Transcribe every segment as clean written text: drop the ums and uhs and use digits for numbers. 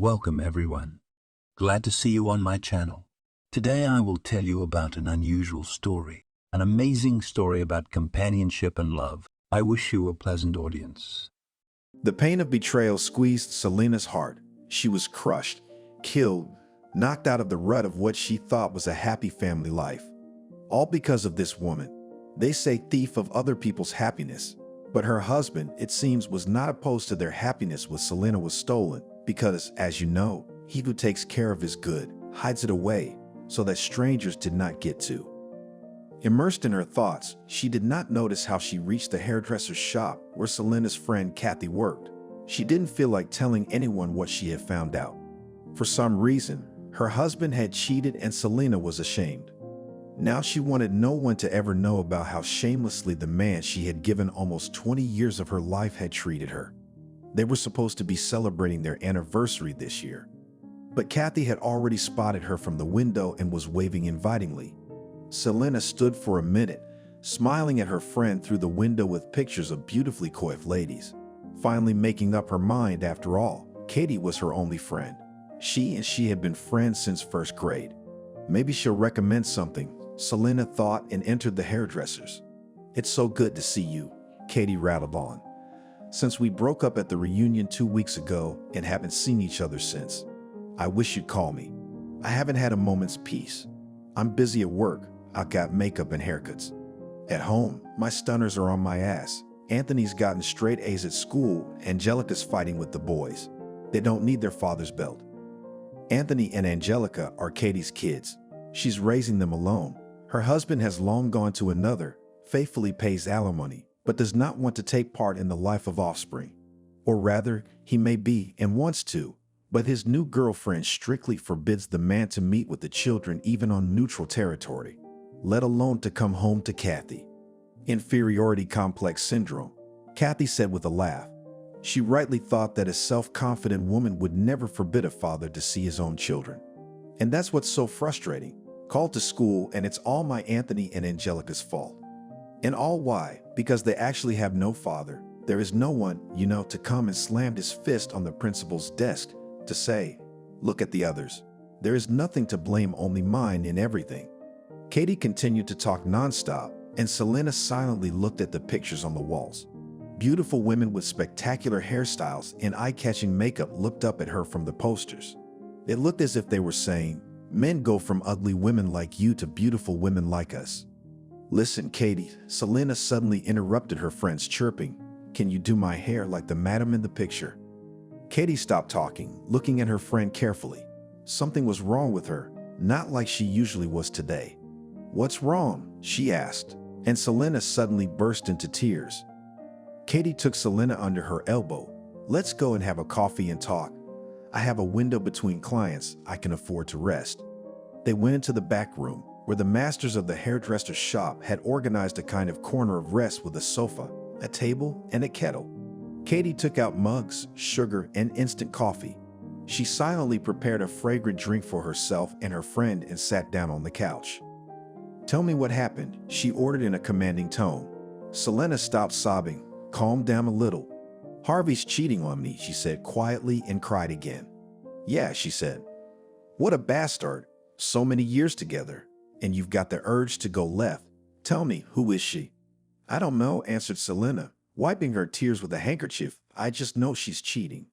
Welcome everyone. Glad to see you on my channel. Today I will tell you about an unusual story, an amazing story about companionship and love. I wish you a pleasant audience. The pain of betrayal squeezed Selena's heart. She was crushed, killed, knocked out of the rut of what she thought was a happy family life. All because of this woman. They say thief of other people's happiness. But her husband, it seems, was not opposed to their happiness when Selena was stolen because, as you know, he who takes care of his good hides it away so that strangers did not get to. Immersed in her thoughts, she did not notice how she reached the hairdresser's shop where Selena's friend Kathy worked. She didn't feel like telling anyone what she had found out. For some reason, her husband had cheated and Selena was ashamed. Now she wanted no one to ever know about how shamelessly the man she had given almost 20 years of her life had treated her. They were supposed to be celebrating their anniversary this year. But Kathy had already spotted her from the window and was waving invitingly. Selena stood for a minute, smiling at her friend through the window with pictures of beautifully coiffed ladies. Finally making up her mind, after all, Katie was her only friend. She had been friends since first grade. Maybe she'll recommend something, Selena thought, and entered the hairdresser's. "It's so good to see you," Katie rattled on. "Since we broke up at the reunion 2 weeks ago and haven't seen each other since. I wish you'd call me. I haven't had a moment's peace. I'm busy at work. I've got makeup and haircuts. At home, my stunners are on my ass. Anthony's gotten straight A's at school. Angelica's fighting with the boys. They don't need their father's belt." Anthony and Angelica are Katie's kids. She's raising them alone. Her husband has long gone to another, faithfully pays alimony, but does not want to take part in the life of offspring. Or rather, he may be and wants to, but his new girlfriend strictly forbids the man to meet with the children even on neutral territory, let alone to come home to Kathy. Inferiority complex syndrome, Kathy said with a laugh. She rightly thought that a self-confident woman would never forbid a father to see his own children. And that's what's so frustrating. Called to school and it's all my Anthony and Angelica's fault. And all why? Because they actually have no father. There is no one, to come, and slammed his fist on the principal's desk to say, "Look at the others. There is nothing to blame, only mine in everything." Katie continued to talk nonstop, and Selena silently looked at the pictures on the walls. Beautiful women with spectacular hairstyles and eye-catching makeup looked up at her from the posters. It looked as if they were saying, "Men go from ugly women like you to beautiful women like us." "Listen, Katie," Selena suddenly interrupted her friend's chirping. "Can you do my hair like the madam in the picture?" Katie stopped talking, looking at her friend carefully. Something was wrong with her, not like she usually was today. "What's wrong?" she asked, and Selena suddenly burst into tears. Katie took Selena under her elbow. "Let's go and have a coffee and talk. I have a window between clients. I can afford to rest." They went into the back room, where the masters of the hairdresser's shop had organized a kind of corner of rest with a sofa, a table, and a kettle. Katie took out mugs, sugar, and instant coffee. She silently prepared a fragrant drink for herself and her friend and sat down on the couch. "Tell me what happened," she ordered in a commanding tone. Selena stopped sobbing, calmed down a little. "Harvey's cheating on me," she said quietly, and cried again. "Yeah," she said. "What a bastard. So many years together, and you've got the urge to go left. Tell me, who is she?" "I don't know," answered Selena, wiping her tears with a handkerchief. "I just know she's cheating."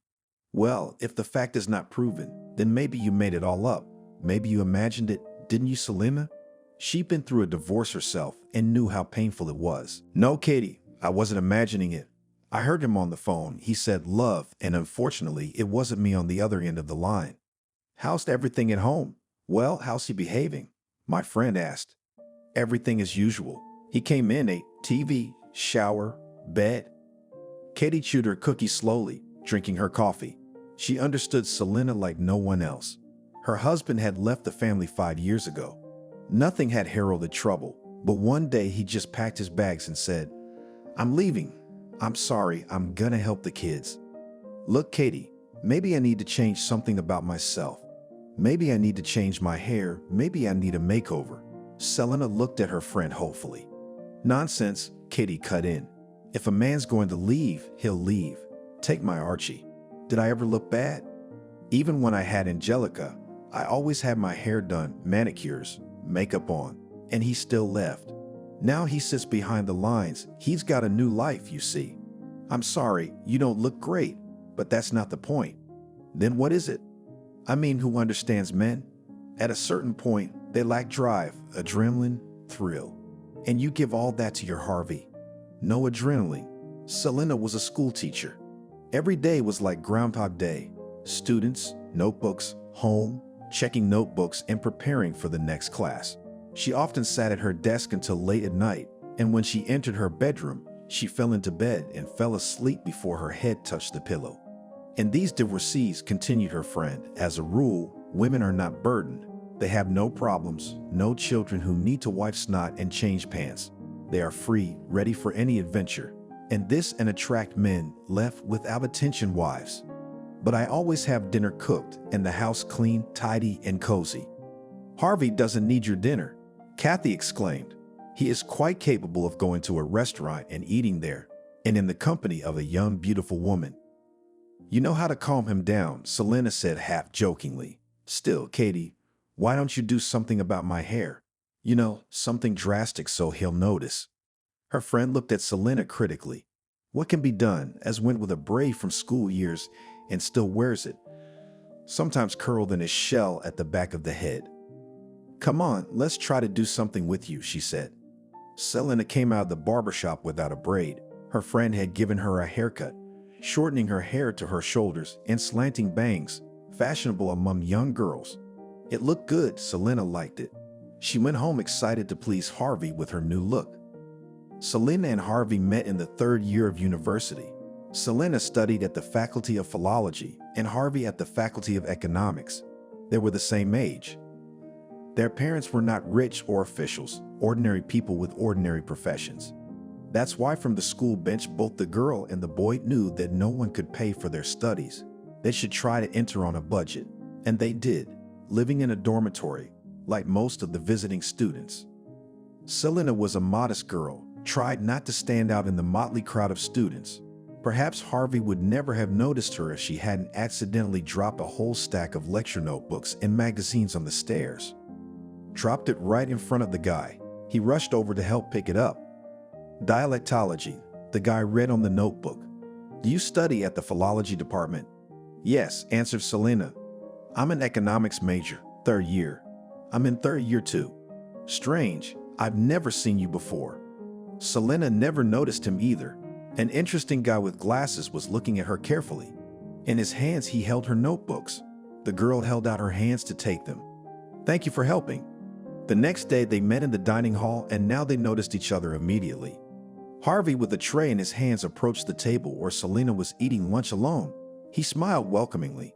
"Well, if the fact is not proven, then maybe you made it all up. Maybe you imagined it, didn't you, Selena? She'd been through a divorce herself and knew how painful it was." "No, Katie, I wasn't imagining it. I heard him on the phone. He said love, and unfortunately, it wasn't me on the other end of the line." "How's everything at home?" "Well, how's he behaving?" my friend asked. "Everything as usual. He came in, ate, TV, shower, bed." Katie chewed her cookie slowly, drinking her coffee. She understood Selena like no one else. Her husband had left the family 5 years ago. Nothing had heralded trouble, but one day he just packed his bags and said, "I'm leaving. I'm sorry, I'm gonna help the kids." "Look, Katie, maybe I need to change something about myself. Maybe I need to change my hair. Maybe I need a makeover." Selena looked at her friend hopefully. "Nonsense," Katie cut in. "If a man's going to leave, he'll leave. Take my Archie. Did I ever look bad?" Even when I had Angelica, I always had my hair done, manicures, makeup on, and he still left. Now he sits behind the lines. He's got a new life, you see. I'm sorry, you don't look great, but that's not the point. Then what is it? I mean, who understands men? At a certain point, they lack drive, adrenaline, thrill. And you give all that to your Harvey. No adrenaline. Selena was a school teacher. Every day was like Groundhog Day. Students, notebooks, home, checking notebooks and preparing for the next class. She often sat at her desk until late at night, and when she entered her bedroom, she fell into bed and fell asleep before her head touched the pillow. And these divorcees, continued her friend, as a rule, women are not burdened. They have no problems, no children who need to wipe snot and change pants. They are free, ready for any adventure. And this and attract men left without attention wives. But I always have dinner cooked and the house clean, tidy, and cozy. Harvey doesn't need your dinner, Kathy exclaimed. He is quite capable of going to a restaurant and eating there, and in the company of a young, beautiful woman. You know how to calm him down, Selena said half-jokingly. Still, Katie, why don't you do something about my hair? You know, something drastic so he'll notice. Her friend looked at Selena critically. What can be done, as went with a braid from school years and still wears it, sometimes curled in a shell at the back of the head. Come on, let's try to do something with you, she said. Selena came out of the barbershop without a braid. Her friend had given her a haircut, shortening her hair to her shoulders and slanting bangs, fashionable among young girls. It looked good, Selena liked it. She went home excited to please Harvey with her new look. Selena and Harvey met in the third year of university. Selena studied at the Faculty of Philology and Harvey at the Faculty of Economics. They were the same age. Their parents were not rich or officials, ordinary people with ordinary professions. That's why from the school bench both the girl and the boy knew that no one could pay for their studies. They should try to enter on a budget. And they did, living in a dormitory, like most of the visiting students. Selena was a modest girl, tried not to stand out in the motley crowd of students. Perhaps Harvey would never have noticed her if she hadn't accidentally dropped a whole stack of lecture notebooks and magazines on the stairs. Dropped it right in front of the guy. He rushed over to help pick it up. Dialectology, the guy read on the notebook. Do you study at the philology department? Yes, answered Selena. I'm an economics major, third year. I'm in third year too. Strange, I've never seen you before. Selena never noticed him either. An interesting guy with glasses was looking at her carefully. In his hands, he held her notebooks. The girl held out her hands to take them. Thank you for helping. The next day, they met in the dining hall, and now they noticed each other immediately. Harvey, with a tray in his hands, approached the table where Selena was eating lunch alone. He smiled welcomingly.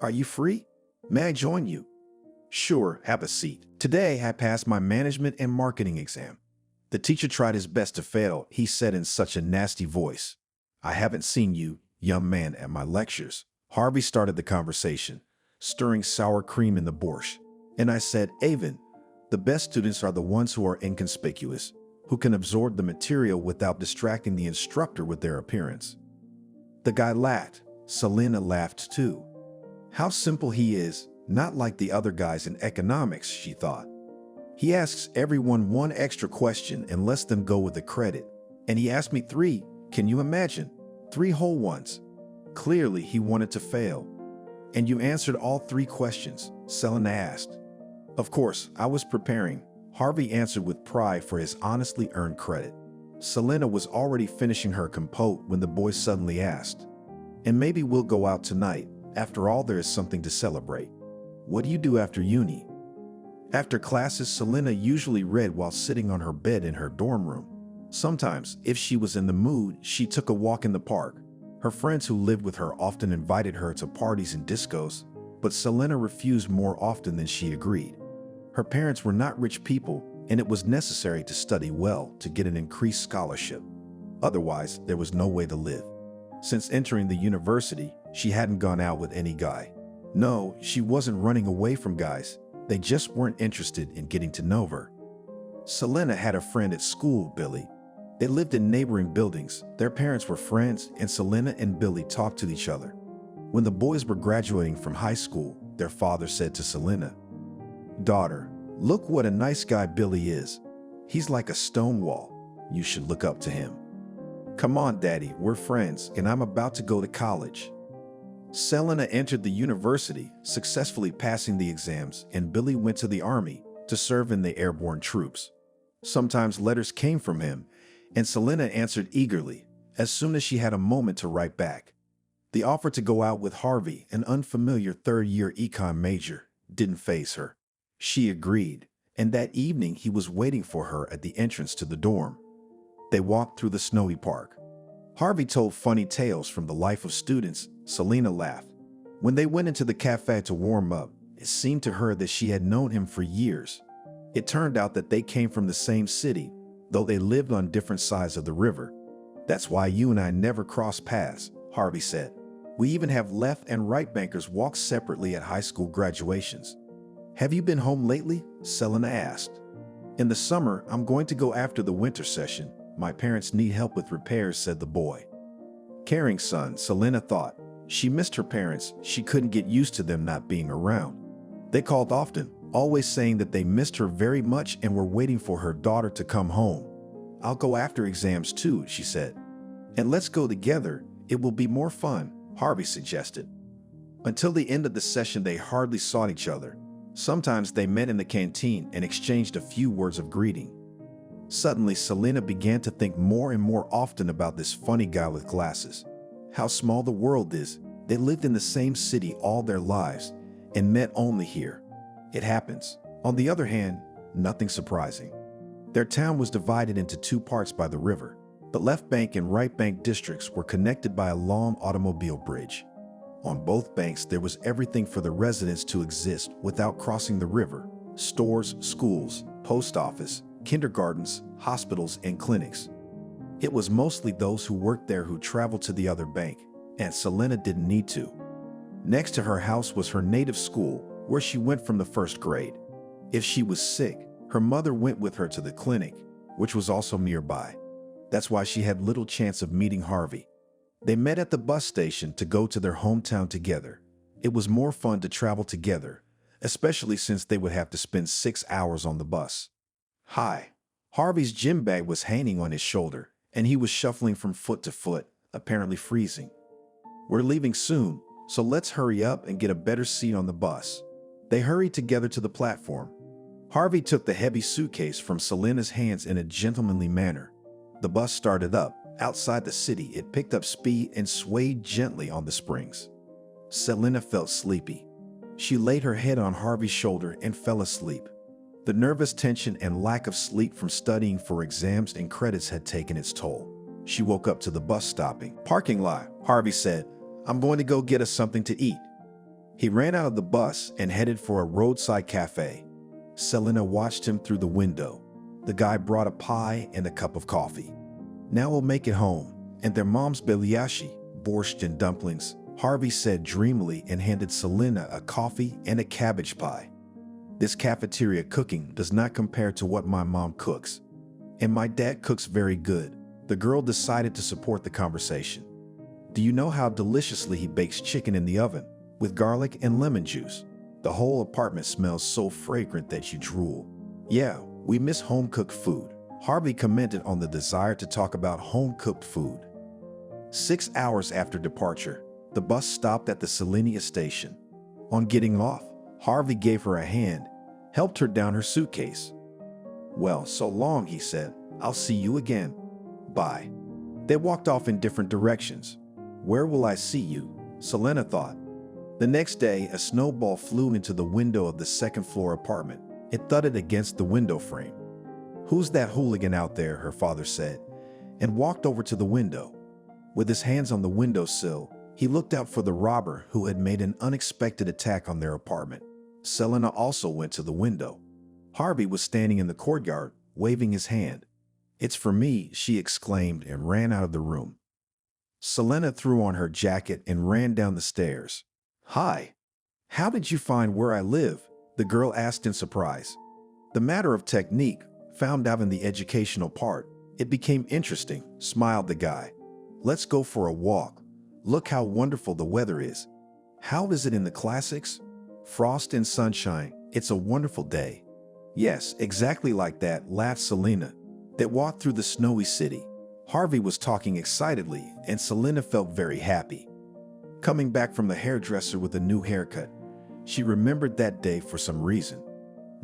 Are you free? May I join you? Sure, have a seat. Today, I passed my management and marketing exam. The teacher tried his best to fail, he said in such a nasty voice. I haven't seen you, young man, at my lectures. Harvey started the conversation, stirring sour cream in the borscht. And I said, Avon, the best students are the ones who are inconspicuous, who can absorb the material without distracting the instructor with their appearance. The guy laughed. Selena laughed too. How simple he is, not like the other guys in economics, she thought. He asks everyone one extra question and lets them go with the credit. And he asked me 3, can you imagine? 3 whole ones. Clearly, he wanted to fail. And you answered all 3 questions, Selena asked. Of course, I was preparing, Harvey answered with pride for his honestly earned credit. Selena was already finishing her compote when the boy suddenly asked, and maybe we'll go out tonight. After all, there is something to celebrate. What do you do after uni? After classes, Selena usually read while sitting on her bed in her dorm room. Sometimes, if she was in the mood, she took a walk in the park. Her friends who lived with her often invited her to parties and discos, but Selena refused more often than she agreed. Her parents were not rich people, and it was necessary to study well to get an increased scholarship. Otherwise, there was no way to live. Since entering the university, she hadn't gone out with any guy. No, she wasn't running away from guys. They just weren't interested in getting to know her. Selena had a friend at school, Billy. They lived in neighboring buildings. Their parents were friends, and Selena and Billy talked to each other. When the boys were graduating from high school, their father said to Selena, "Daughter, look what a nice guy Billy is. He's like a stone wall. You should look up to him." "Come on, Daddy, we're friends, and I'm about to go to college." Selena entered the university, successfully passing the exams, and Billy went to the army to serve in the airborne troops. Sometimes letters came from him, and Selena answered eagerly as soon as she had a moment to write back. The offer to go out with Harvey, an unfamiliar third-year econ major, didn't faze her. She agreed, and that evening he was waiting for her at the entrance to the dorm. They walked through the snowy park. Harvey told funny tales from the life of students. Selena laughed. When they went into the cafe to warm up, it seemed to her that she had known him for years. It turned out that they came from the same city, though they lived on different sides of the river. "That's why you and I never crossed paths," Harvey said. "We even have left and right bankers walk separately at high school graduations." "Have you been home lately?" Selena asked. "In the summer, I'm going to go after the winter session. My parents need help with repairs," said the boy. Caring son, Selena thought. She missed her parents. She couldn't get used to them not being around. They called often, always saying that they missed her very much and were waiting for her daughter to come home. "I'll go after exams too," she said. "And let's go together. It will be more fun," Harvey suggested. Until the end of the session, they hardly saw each other. Sometimes they met in the canteen and exchanged a few words of greeting. Suddenly, Selena began to think more and more often about this funny guy with glasses. How small the world is. They lived in the same city all their lives and met only here. It happens. On the other hand, nothing surprising. Their town was divided into two parts by the river. The left bank and right bank districts were connected by a long automobile bridge. On both banks, there was everything for the residents to exist without crossing the river: stores, schools, post office, kindergartens, hospitals, and clinics. It was mostly those who worked there who traveled to the other bank, and Selena didn't need to. Next to her house was her native school, where she went from the first grade. If she was sick, her mother went with her to the clinic, which was also nearby. That's why she had little chance of meeting Harvey. They met at the bus station to go to their hometown together. It was more fun to travel together, especially since they would have to spend 6 hours on the bus. "Hi." Harvey's gym bag was hanging on his shoulder, and he was shuffling from foot to foot, apparently freezing. "We're leaving soon, so let's hurry up and get a better seat on the bus." They hurried together to the platform. Harvey took the heavy suitcase from Selena's hands in a gentlemanly manner. The bus started up. Outside the city, it picked up speed and swayed gently on the springs. Selena felt sleepy. She laid her head on Harvey's shoulder and fell asleep. The nervous tension and lack of sleep from studying for exams and credits had taken its toll. She woke up to the bus stopping. "Parking lot," Harvey said. "I'm going to go get us something to eat." He ran out of the bus and headed for a roadside cafe. Selena watched him through the window. The guy brought a pie and a cup of coffee. "Now we'll make it home, and their mom's belyashi, borscht and dumplings," Harvey said dreamily and handed Selena a coffee and a cabbage pie. "This cafeteria cooking does not compare to what my mom cooks. And my dad cooks very good." The girl decided to support the conversation. "Do you know how deliciously he bakes chicken in the oven, with garlic and lemon juice? The whole apartment smells so fragrant that you drool." "Yeah, we miss home-cooked food." Harvey commented on the desire to talk about home-cooked food. 6 hours after departure, the bus stopped at the Selenia station. On getting off, Harvey gave her a hand, helped her down her suitcase. "Well, so long," he said. "I'll see you again. Bye." They walked off in different directions. Where will I see you? Selena thought. The next day, a snowball flew into the window of the second-floor apartment. It thudded against the window frame. "Who's that hooligan out there?" her father said, and walked over to the window. With his hands on the windowsill, he looked out for the robber who had made an unexpected attack on their apartment. Selena also went to the window. Harvey was standing in the courtyard, waving his hand. "It's for me," she exclaimed and ran out of the room. Selena threw on her jacket and ran down the stairs. "Hi. How did you find where I live?" the girl asked in surprise. "The matter of technique, found out in the educational part. It became interesting," smiled the guy. "Let's go for a walk. Look how wonderful the weather is." How is it in the classics? Frost and sunshine, it's a wonderful day. Yes, exactly like that, laughed Selena. They walked through the snowy city. Harvey was talking excitedly, and Selena felt very happy. Coming back from the hairdresser with a new haircut, she remembered that day for some reason.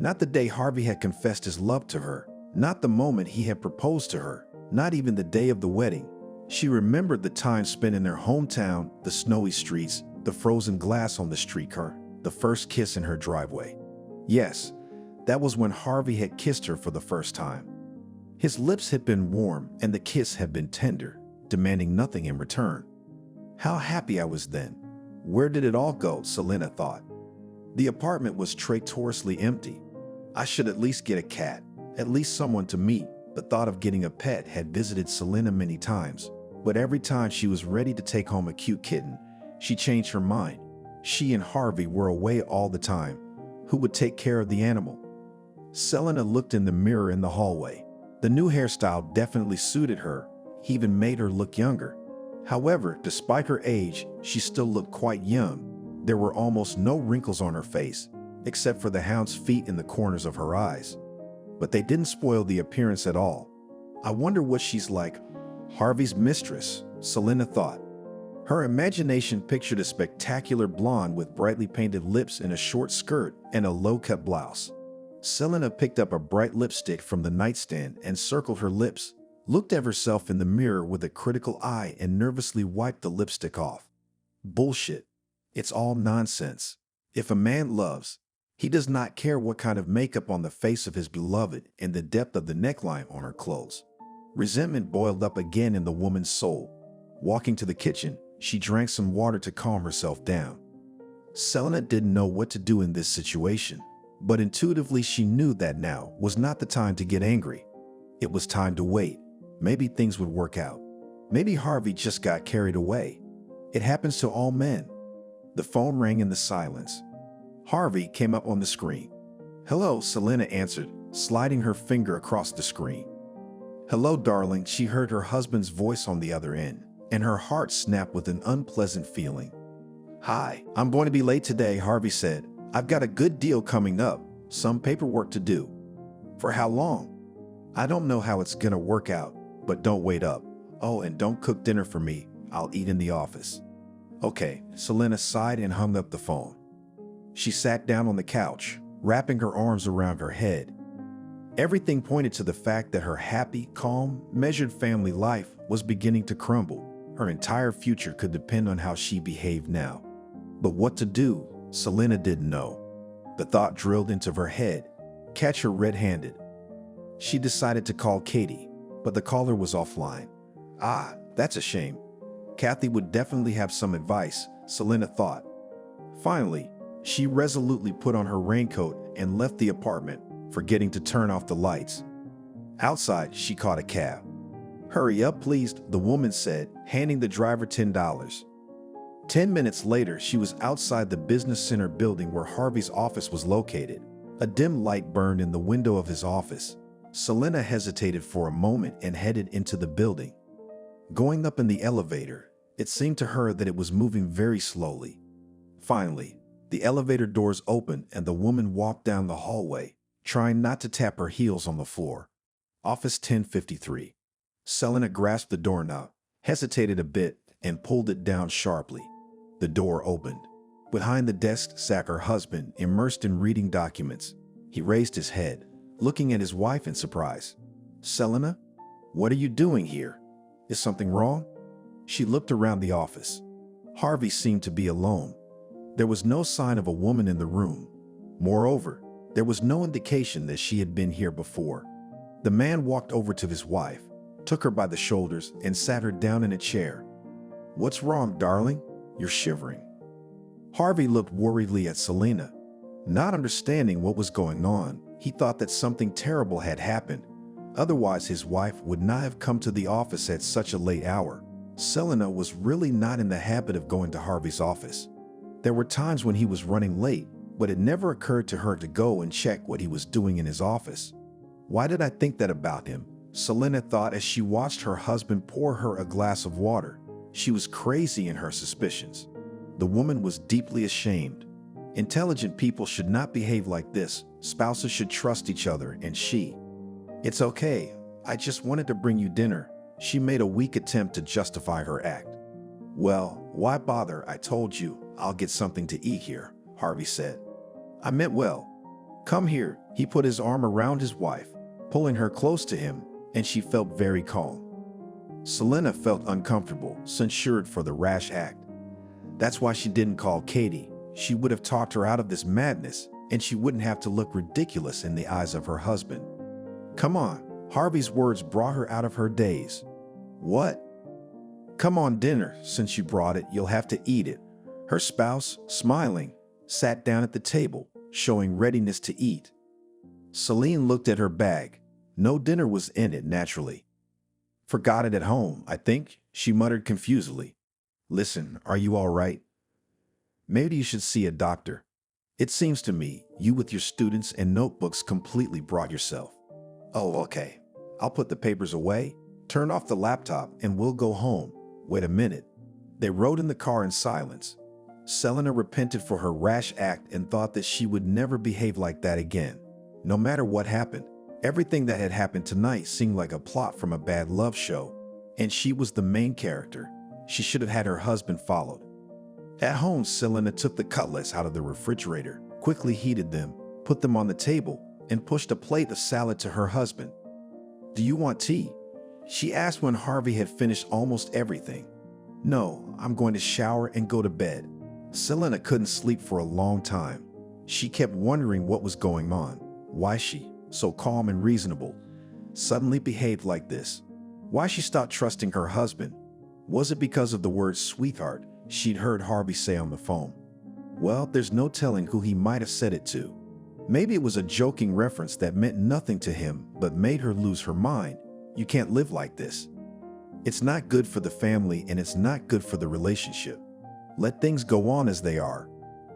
Not the day Harvey had confessed his love to her, not the moment he had proposed to her, not even the day of the wedding. She remembered the time spent in their hometown, the snowy streets, the frozen glass on the streetcar, the first kiss in her driveway. Yes, that was when Harvey had kissed her for the first time. His lips had been warm and the kiss had been tender, demanding nothing in return. How happy I was then. Where did it all go, Selena thought. The apartment was traitorously empty. I should at least get a cat, at least someone to meet. The thought of getting a pet had visited Selena many times, but every time she was ready to take home a cute kitten, she changed her mind. She and Harvey were away all the time. Who would take care of the animal? Selena looked in the mirror in the hallway. The new hairstyle definitely suited her. He even made her look younger. However, despite her age, she still looked quite young. There were almost no wrinkles on her face, except for the hound's feet in the corners of her eyes. But they didn't spoil the appearance at all. I wonder what she's like. Harvey's mistress, Selena thought. Her imagination pictured a spectacular blonde with brightly painted lips in a short skirt and a low-cut blouse. Selena picked up a bright lipstick from the nightstand and circled her lips, looked at herself in the mirror with a critical eye and nervously wiped the lipstick off. Bullshit. It's all nonsense. If a man loves, he does not care what kind of makeup on the face of his beloved and the depth of the neckline on her clothes. Resentment boiled up again in the woman's soul. Walking to the kitchen, she drank some water to calm herself down. Selena didn't know what to do in this situation, but intuitively she knew that now was not the time to get angry. It was time to wait. Maybe things would work out. Maybe Harvey just got carried away. It happens to all men. The phone rang in the silence. Harvey came up on the screen. "Hello," Selena answered, sliding her finger across the screen. "Hello, darling," she heard her husband's voice on the other end, and her heart snapped with an unpleasant feeling. "Hi, I'm going to be late today," Harvey said. "I've got a good deal coming up, some paperwork to do." "For how long?" "I don't know how it's gonna work out, but don't wait up. Oh, and don't cook dinner for me. I'll eat in the office." "Okay," Selena sighed and hung up the phone. She sat down on the couch, wrapping her arms around her head. Everything pointed to the fact that her happy, calm, measured family life was beginning to crumble. Her entire future could depend on how she behaved now. But what to do, Selena didn't know. The thought drilled into her head, catch her red-handed. She decided to call Katie, but the caller was offline. Ah, that's a shame. Kathy would definitely have some advice, Selena thought. Finally, she resolutely put on her raincoat and left the apartment, forgetting to turn off the lights. Outside, she caught a cab. "Hurry up, please," the woman said, handing the driver $10. 10 minutes later, she was outside the business center building where Harvey's office was located. A dim light burned in the window of his office. Selena hesitated for a moment and headed into the building. Going up in the elevator, it seemed to her that it was moving very slowly. Finally, the elevator doors opened and the woman walked down the hallway, trying not to tap her heels on the floor. Office 1053. Selena grasped the doorknob, hesitated a bit, and pulled it down sharply. The door opened. Behind the desk sat her husband, immersed in reading documents. He raised his head, looking at his wife in surprise. "Selena, what are you doing here? Is something wrong?" She looked around the office. Harvey seemed to be alone. There was no sign of a woman in the room. Moreover, there was no indication that she had been here before. The man walked over to his wife, took her by the shoulders, and sat her down in a chair. "What's wrong, darling? You're shivering." Harvey looked worriedly at Selena. Not understanding what was going on, he thought that something terrible had happened. Otherwise, his wife would not have come to the office at such a late hour. Selena was really not in the habit of going to Harvey's office. There were times when he was running late, but it never occurred to her to go and check what he was doing in his office. Why did I think that about him? Selena thought as she watched her husband pour her a glass of water. She was crazy in her suspicions. The woman was deeply ashamed. Intelligent people should not behave like this. Spouses should trust each other, and she. It's okay. I just wanted to bring you dinner. She made a weak attempt to justify her act. Well, why bother? I told you I'll get something to eat here, Harvey said. I meant well. Come here. He put his arm around his wife, pulling her close to him, and she felt very calm. Selena felt uncomfortable, censured for the rash act. That's why she didn't call Katie. She would have talked her out of this madness, and she wouldn't have to look ridiculous in the eyes of her husband. Come on. Harvey's words brought her out of her daze. What? Come on, dinner. Since you brought it, you'll have to eat it. Her spouse, smiling, sat down at the table, showing readiness to eat. Celine looked at her bag. No dinner was in it, naturally. Forgot it at home, I think, she muttered confusedly. Listen, are you all right? Maybe you should see a doctor. It seems to me you with your students and notebooks completely brought yourself. Oh, okay. I'll put the papers away, turn off the laptop, and we'll go home. Wait a minute. They rode in the car in silence. Selena repented for her rash act and thought that she would never behave like that again. No matter what happened, everything that had happened tonight seemed like a plot from a bad love show, and she was the main character. She should have had her husband followed. At home, Selena took the cutlets out of the refrigerator, quickly heated them, put them on the table, and pushed a plate of salad to her husband. Do you want tea? She asked when Harvey had finished almost everything. No, I'm going to shower and go to bed. Selena couldn't sleep for a long time. She kept wondering what was going on. Why she, so calm and reasonable, suddenly behaved like this. Why she stopped trusting her husband. Was it because of the word sweetheart she'd heard Harvey say on the phone? Well, there's no telling who he might have said it to. Maybe it was a joking reference that meant nothing to him but made her lose her mind. You can't live like this. It's not good for the family and it's not good for the relationship. Let things go on as they are.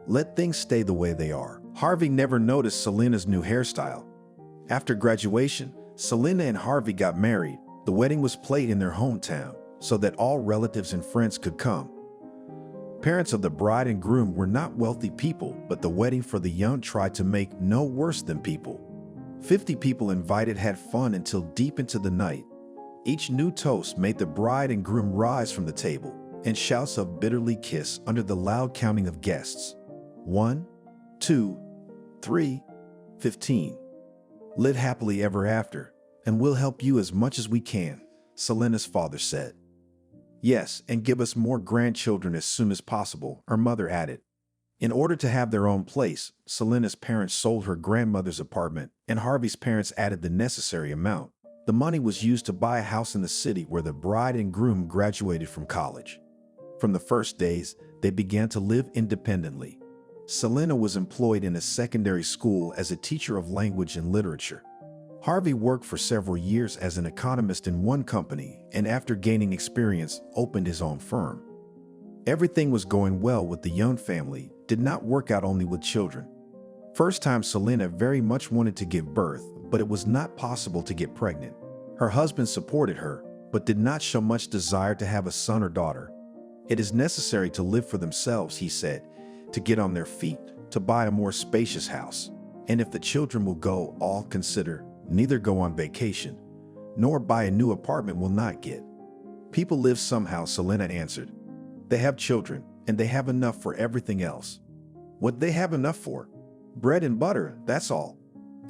Let things stay the way they are. Harvey never noticed Selena's new hairstyle. After graduation, Selena and Harvey got married. The wedding was played in their hometown so that all relatives and friends could come. Parents of the bride and groom were not wealthy people, but the wedding for the young tried to make no worse than people. 50 people invited had fun until deep into the night. Each new toast made the bride and groom rise from the table, and shouts of bitterly kiss under the loud counting of guests. 1, 2, 3, 15. Live happily ever after, and we'll help you as much as we can, Selena's father said. Yes, and give us more grandchildren as soon as possible, her mother added. In order to have their own place, Selena's parents sold her grandmother's apartment, and Harvey's parents added the necessary amount. The money was used to buy a house in the city where the bride and groom graduated from college. From the first days, they began to live independently. Selena was employed in a secondary school as a teacher of language and literature. Harvey worked for several years as an economist in one company and after gaining experience, opened his own firm. Everything was going well with the young family, did not work out only with children. First time Selena very much wanted to give birth, but it was not possible to get pregnant. Her husband supported her, but did not show much desire to have a son or daughter. It is necessary to live for themselves, he said, to get on their feet, to buy a more spacious house. And if the children will go, all consider, neither go on vacation, nor buy a new apartment will not get. People live somehow, Selena answered. They have children, and they have enough for everything else. What they have enough for? Bread and butter, that's all.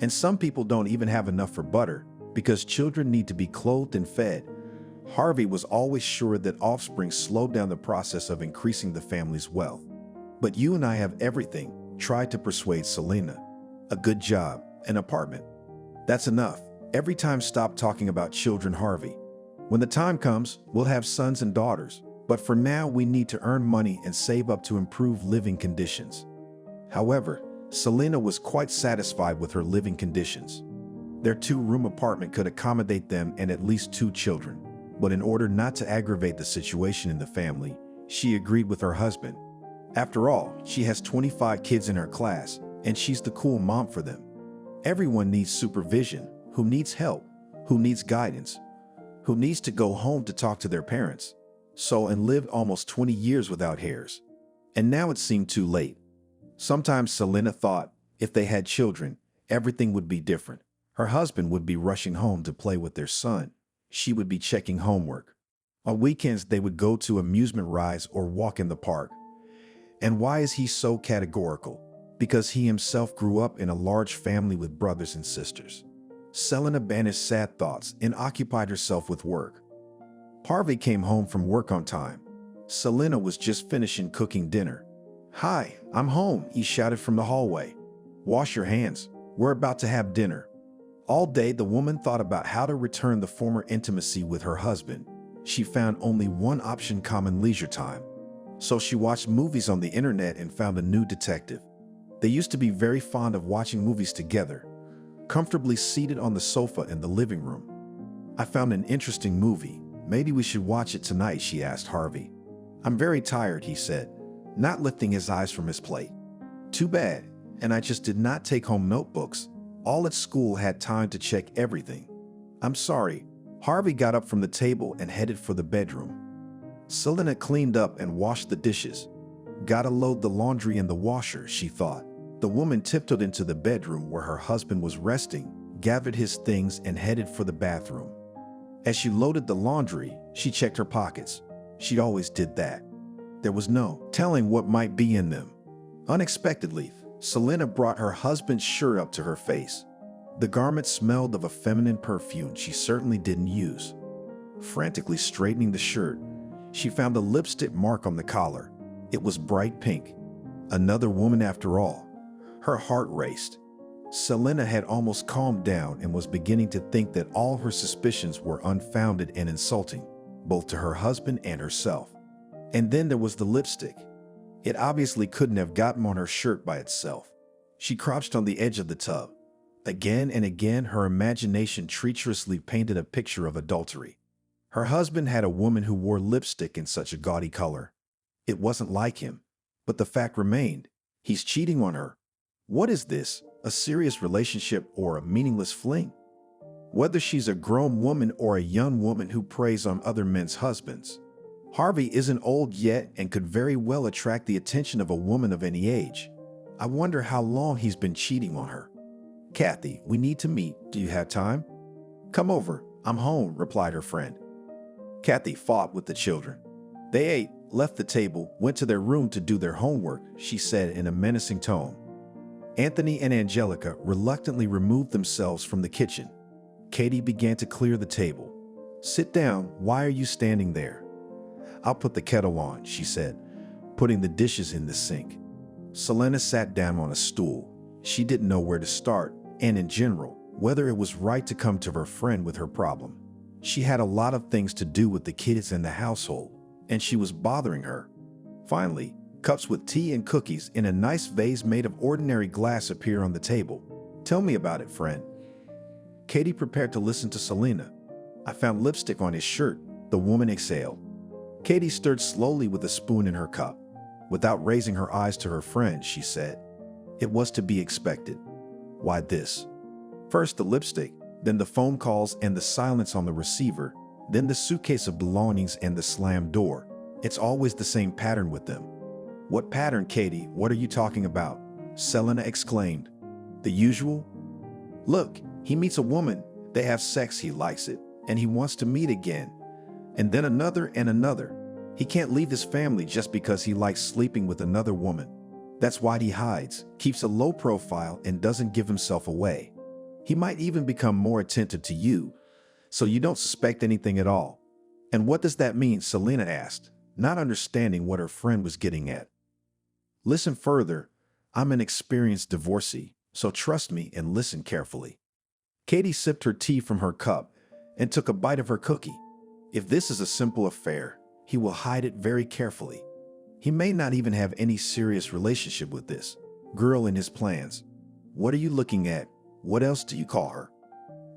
And some people don't even have enough for butter, because children need to be clothed and fed. Harvey was always sure that offspring slowed down the process of increasing the family's wealth. But you and I have everything, tried to persuade Selena. A good job, an apartment. That's enough. Every time stop talking about children, Harvey. When the time comes, we'll have sons and daughters. But for now, we need to earn money and save up to improve living conditions. However, Selena was quite satisfied with her living conditions. Their 2-room apartment could accommodate them and at least 2 children. But in order not to aggravate the situation in the family, she agreed with her husband. After all, she has 25 kids in her class, and she's the cool mom for them. Everyone needs supervision, who needs help, who needs guidance, who needs to go home to talk to their parents. So and lived almost 20 years without heirs. And now it seemed too late. Sometimes Selena thought if they had children, everything would be different. Her husband would be rushing home to play with their son. She would be checking homework. On weekends, they would go to amusement rides or walk in the park. And why is he so categorical? Because he himself grew up in a large family with brothers and sisters. Selena banished sad thoughts and occupied herself with work. Harvey came home from work on time. Selena was just finishing cooking dinner. "Hi, I'm home," he shouted from the hallway. "Wash your hands. We're about to have dinner." All day, the woman thought about how to return the former intimacy with her husband. She found only one option: common leisure time. So she watched movies on the internet and found a new detective. They used to be very fond of watching movies together, comfortably seated on the sofa in the living room. "I found an interesting movie. Maybe we should watch it tonight," she asked Harvey. "I'm very tired," he said, not lifting his eyes from his plate. "Too bad. And I just did not take home notebooks. All at school had time to check everything." "I'm sorry." Harvey got up from the table and headed for the bedroom. Selena cleaned up and washed the dishes. "Gotta load the laundry in the washer," she thought. The woman tiptoed into the bedroom where her husband was resting, gathered his things, and headed for the bathroom. As she loaded the laundry, she checked her pockets. She always did that. There was no telling what might be in them. Unexpectedly, Selena brought her husband's shirt up to her face. The garment smelled of a feminine perfume she certainly didn't use. Frantically straightening the shirt, she found a lipstick mark on the collar. It was bright pink. Another woman after all. Her heart raced. Selena had almost calmed down and was beginning to think that all her suspicions were unfounded and insulting, both to her husband and herself. And then there was the lipstick. It obviously couldn't have gotten on her shirt by itself. She crouched on the edge of the tub. Again and again, her imagination treacherously painted a picture of adultery. Her husband had a woman who wore lipstick in such a gaudy color. It wasn't like him, but the fact remained. He's cheating on her. What is this? A serious relationship or a meaningless fling? Whether she's a grown woman or a young woman who preys on other men's husbands, Harvey isn't old yet and could very well attract the attention of a woman of any age. I wonder how long he's been cheating on her. "Kathy, we need to meet. Do you have time?" "Come over. I'm home," replied her friend. Kathy fought with the children. They ate, left the table, went to their room to do their homework, she said in a menacing tone. Anthony and Angelica reluctantly removed themselves from the kitchen. Katie began to clear the table. "Sit down. Why are you standing there?" "I'll put the kettle on," she said, putting the dishes in the sink. Selena sat down on a stool. She didn't know where to start, and in general, whether it was right to come to her friend with her problem. She had a lot of things to do with the kids and the household, and she was bothering her. Finally, cups with tea and cookies in a nice vase made of ordinary glass appear on the table. "Tell me about it, friend." Katie prepared to listen to Selena. "I found lipstick on his shirt," the woman exhaled. Katie stirred slowly with a spoon in her cup. Without raising her eyes to her friend, she said, "It was to be expected." "Why this?" "First the lipstick, then the phone calls and the silence on the receiver, then the suitcase of belongings and the slammed door. It's always the same pattern with them." "What pattern, Katie? What are you talking about?" Selena exclaimed. "The usual. Look, he meets a woman, they have sex, he likes it, and he wants to meet again. And then another and another. He can't leave his family just because he likes sleeping with another woman. That's why he hides, keeps a low profile, and doesn't give himself away. He might even become more attentive to you, so you don't suspect anything at all." "And what does that mean?" Selena asked, not understanding what her friend was getting at. "Listen further. I'm an experienced divorcee, so trust me and listen carefully." Katie sipped her tea from her cup and took a bite of her cookie. "If this is a simple affair, he will hide it very carefully. He may not even have any serious relationship with this girl in his plans. What are you looking at? What else do you call her?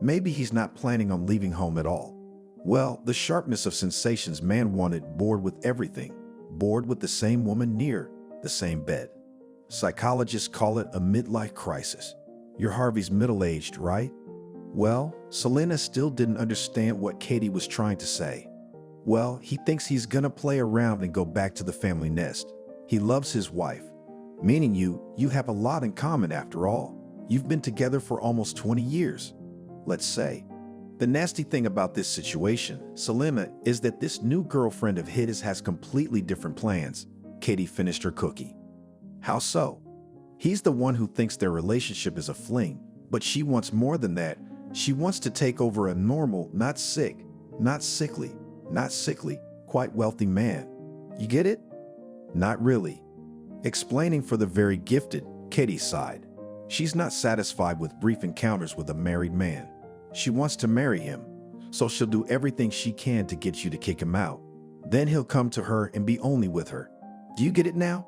Maybe he's not planning on leaving home at all. Well, the sharpness of sensations man wanted, bored with everything, bored with the same woman near the same bed. Psychologists call it a midlife crisis. You're Harvey's middle-aged, right?" Well, Selena still didn't understand what Katie was trying to say. "Well, he thinks he's gonna play around and go back to the family nest. He loves his wife, meaning you have a lot in common after all. You've been together for almost 20 years, let's say. The nasty thing about this situation, Selena, is that this new girlfriend of his has completely different plans. Katie finished her cookie. How so? He's the one who thinks their relationship is a fling, but she wants more than that. She wants to take over a normal, not sickly, quite wealthy man. You get it? Not really. Explaining for the very gifted, Katie sighed. She's not satisfied with brief encounters with a married man. She wants to marry him, so she'll do everything she can to get you to kick him out. Then he'll come to her and be only with her. Do you get it now?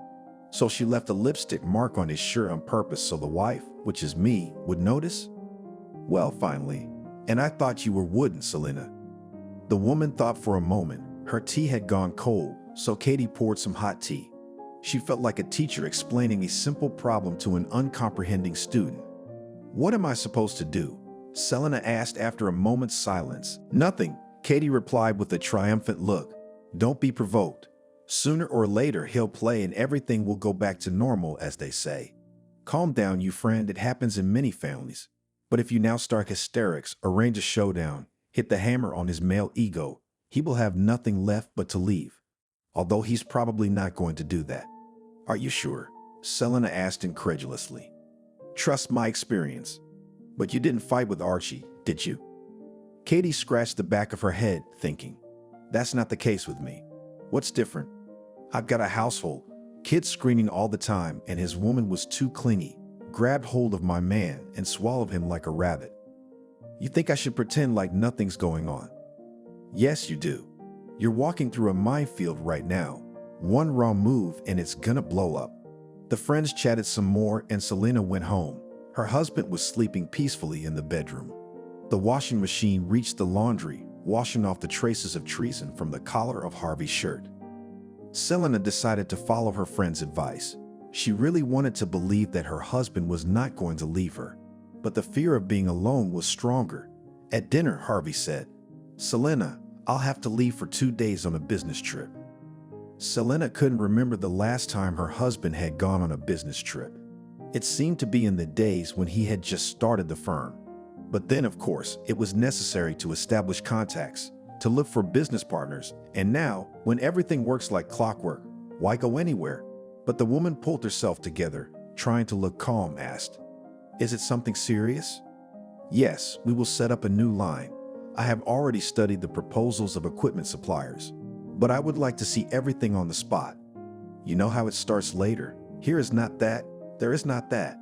So she left a lipstick mark on his shirt on purpose so the wife, which is me, would notice? Well, finally. And I thought you were wooden, Selena. The woman thought for a moment. Her tea had gone cold, so Katie poured some hot tea. She felt like a teacher explaining a simple problem to an uncomprehending student. What am I supposed to do? Selena asked after a moment's silence. Nothing, Katie replied with a triumphant look. Don't be provoked. Sooner or later he'll play and everything will go back to normal, as they say. Calm down, you friend, it happens in many families. But if you now start hysterics, arrange a showdown, hit the hammer on his male ego, he will have nothing left but to leave. Although he's probably not going to do that. Are you sure? Selena asked incredulously. Trust my experience. But you didn't fight with Archie, did you? Katie scratched the back of her head, thinking, that's not the case with me. What's different? I've got a household, kids screaming all the time, and his woman was too clingy, grabbed hold of my man and swallowed him like a rabbit. You think I should pretend like nothing's going on? Yes, you do. You're walking through a minefield right now. One wrong move and it's gonna blow up. The friends chatted some more and Selena went home. Her husband was sleeping peacefully in the bedroom. The washing machine reached the laundry, washing off the traces of treason from the collar of Harvey's shirt. Selena decided to follow her friend's advice. She really wanted to believe that her husband was not going to leave her. But the fear of being alone was stronger. At dinner, Harvey said, Selena, I'll have to leave for 2 days on a business trip. Selena couldn't remember the last time her husband had gone on a business trip. It seemed to be in the days when he had just started the firm. But then, of course, it was necessary to establish contacts, to look for business partners, and now, when everything works like clockwork, why go anywhere? But the woman pulled herself together, trying to look calm, asked, Is it something serious? Yes, we will set up a new line. I have already studied the proposals of equipment suppliers, but I would like to see everything on the spot. You know how it starts later. Here is not that, there is not that.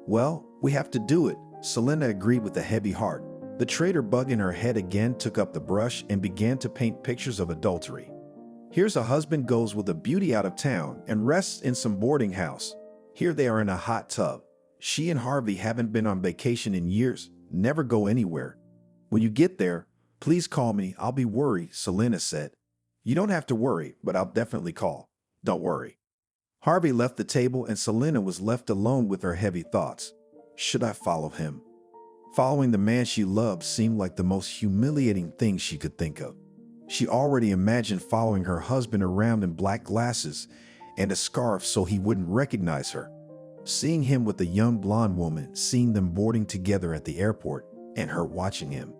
Well, we have to do it, Selena agreed with a heavy heart. The traitor bug in her head again took up the brush and began to paint pictures of adultery. Here's a husband goes with a beauty out of town and rests in some boarding house. Here they are in a hot tub. She and Harvey haven't been on vacation in years, never go anywhere. When you get there, please call me, I'll be worried, Selena said. You don't have to worry, but I'll definitely call. Don't worry. Harvey left the table and Selena was left alone with her heavy thoughts. Should I follow him? Following the man she loved seemed like the most humiliating thing she could think of. She already imagined following her husband around in black glasses and a scarf so he wouldn't recognize her. Seeing him with a young blonde woman, seeing them boarding together at the airport, and her watching him.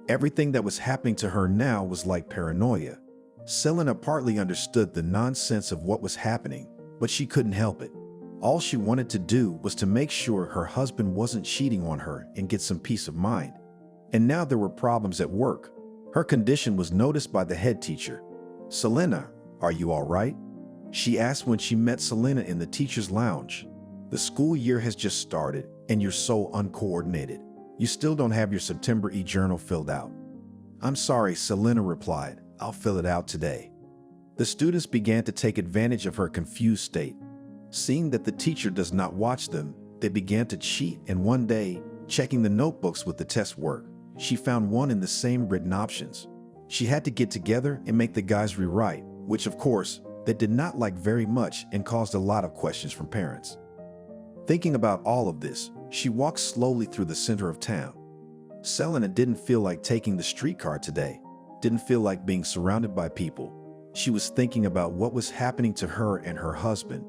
Everything that was happening to her now was like paranoia. Selena partly understood the nonsense of what was happening, but she couldn't help it. All she wanted to do was to make sure her husband wasn't cheating on her and get some peace of mind. And now there were problems at work. Her condition was noticed by the head teacher. Selena, are you all right? She asked when she met Selena in the teacher's lounge. The school year has just started and you're so uncoordinated. You still don't have your September e-journal filled out. I'm sorry, Selena replied. I'll fill it out today. The students began to take advantage of her confused state. Seeing that the teacher does not watch them, they began to cheat, and one day, checking the notebooks with the test work, she found one in the same written options. She had to get together and make the guys rewrite, which of course, they did not like very much and caused a lot of questions from parents. Thinking about all of this, she walked slowly through the center of town. Selena didn't feel like taking the streetcar today, didn't feel like being surrounded by people. She was thinking about what was happening to her and her husband.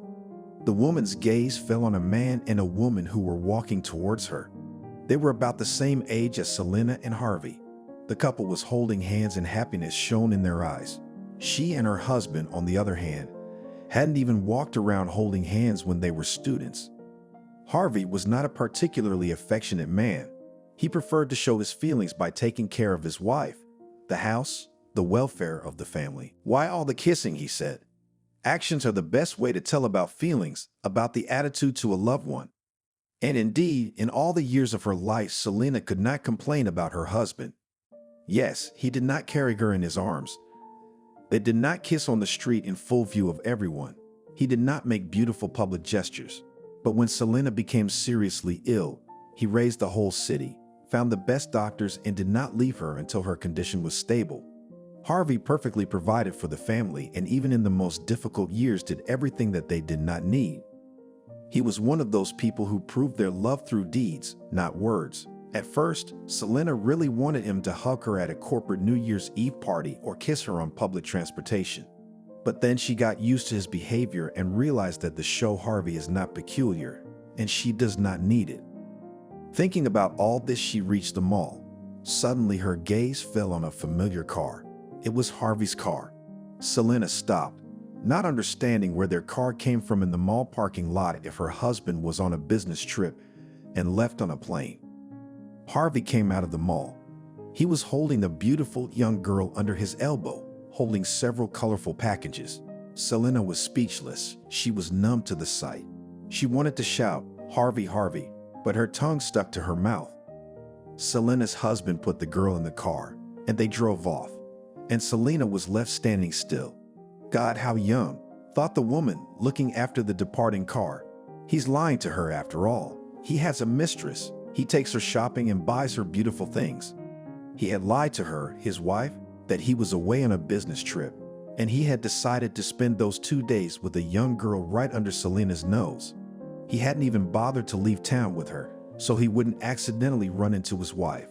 The woman's gaze fell on a man and a woman who were walking towards her. They were about the same age as Selena and Harvey. The couple was holding hands and happiness shone in their eyes. She and her husband, on the other hand, hadn't even walked around holding hands when they were students. Harvey was not a particularly affectionate man. He preferred to show his feelings by taking care of his wife, the house, the welfare of the family. "Why all the kissing?" he said. "Actions are the best way to tell about feelings, about the attitude to a loved one." And indeed, in all the years of her life, Selena could not complain about her husband. Yes, he did not carry her in his arms. They did not kiss on the street in full view of everyone. He did not make beautiful public gestures. But when Selena became seriously ill, he raised the whole city, found the best doctors, and did not leave her until her condition was stable. Harvey perfectly provided for the family, and even in the most difficult years did everything that they did not need. He was one of those people who proved their love through deeds, not words. At first, Selena really wanted him to hug her at a corporate New Year's Eve party or kiss her on public transportation. But then she got used to his behavior and realized that the show Harvey is not peculiar, and she does not need it. Thinking about all this, she reached the mall. Suddenly, her gaze fell on a familiar car. It was Harvey's car. Selena stopped, not understanding where their car came from in the mall parking lot if her husband was on a business trip and left on a plane. Harvey came out of the mall. He was holding a beautiful young girl under his elbow, holding several colorful packages. Selena was speechless. She was numb to the sight. She wanted to shout, "Harvey, Harvey," but her tongue stuck to her mouth. Selena's husband put the girl in the car, and they drove off. And Selena was left standing still. "God, how young," thought the woman, looking after the departing car. "He's lying to her after all. He has a mistress. He takes her shopping and buys her beautiful things." He had lied to her, his wife, that he was away on a business trip, and he had decided to spend those 2 days with a young girl right under Selena's nose. He hadn't even bothered to leave town with her, so he wouldn't accidentally run into his wife.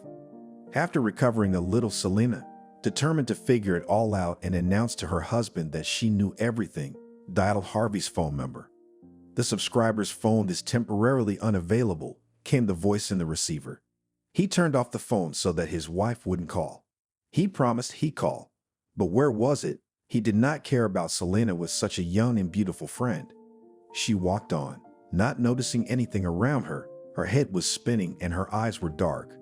After recovering a little, Selena, determined to figure it all out and announced to her husband that she knew everything, dialed Harvey's phone number. "The subscriber's phone is temporarily unavailable," came the voice in the receiver. He turned off the phone so that his wife wouldn't call. He promised he'd call. But where was it? He did not care about Selena with such a young and beautiful friend. She walked on, not noticing anything around her. Her head was spinning and her eyes were dark.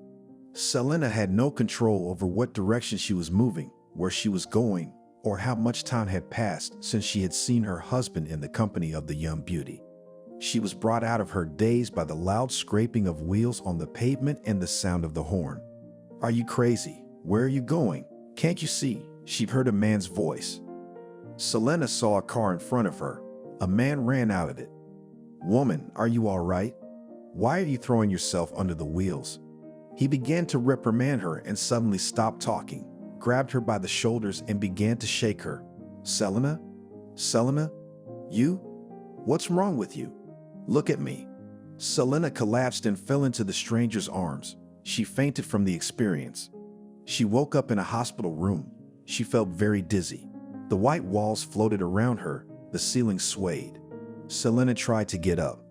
Selena had no control over what direction she was moving, where she was going, or how much time had passed since she had seen her husband in the company of the young beauty. She was brought out of her daze by the loud scraping of wheels on the pavement and the sound of the horn. "Are you crazy? Where are you going? Can't you see?" she heard a man's voice. Selena saw a car in front of her. A man ran out of it. "Woman, are you all right? Why are you throwing yourself under the wheels?" He began to reprimand her and suddenly stopped talking, grabbed her by the shoulders and began to shake her. "Selena? Selena? You? What's wrong with you? Look at me." Selena collapsed and fell into the stranger's arms. She fainted from the experience. She woke up in a hospital room. She felt very dizzy. The white walls floated around her. The ceiling swayed. Selena tried to get up.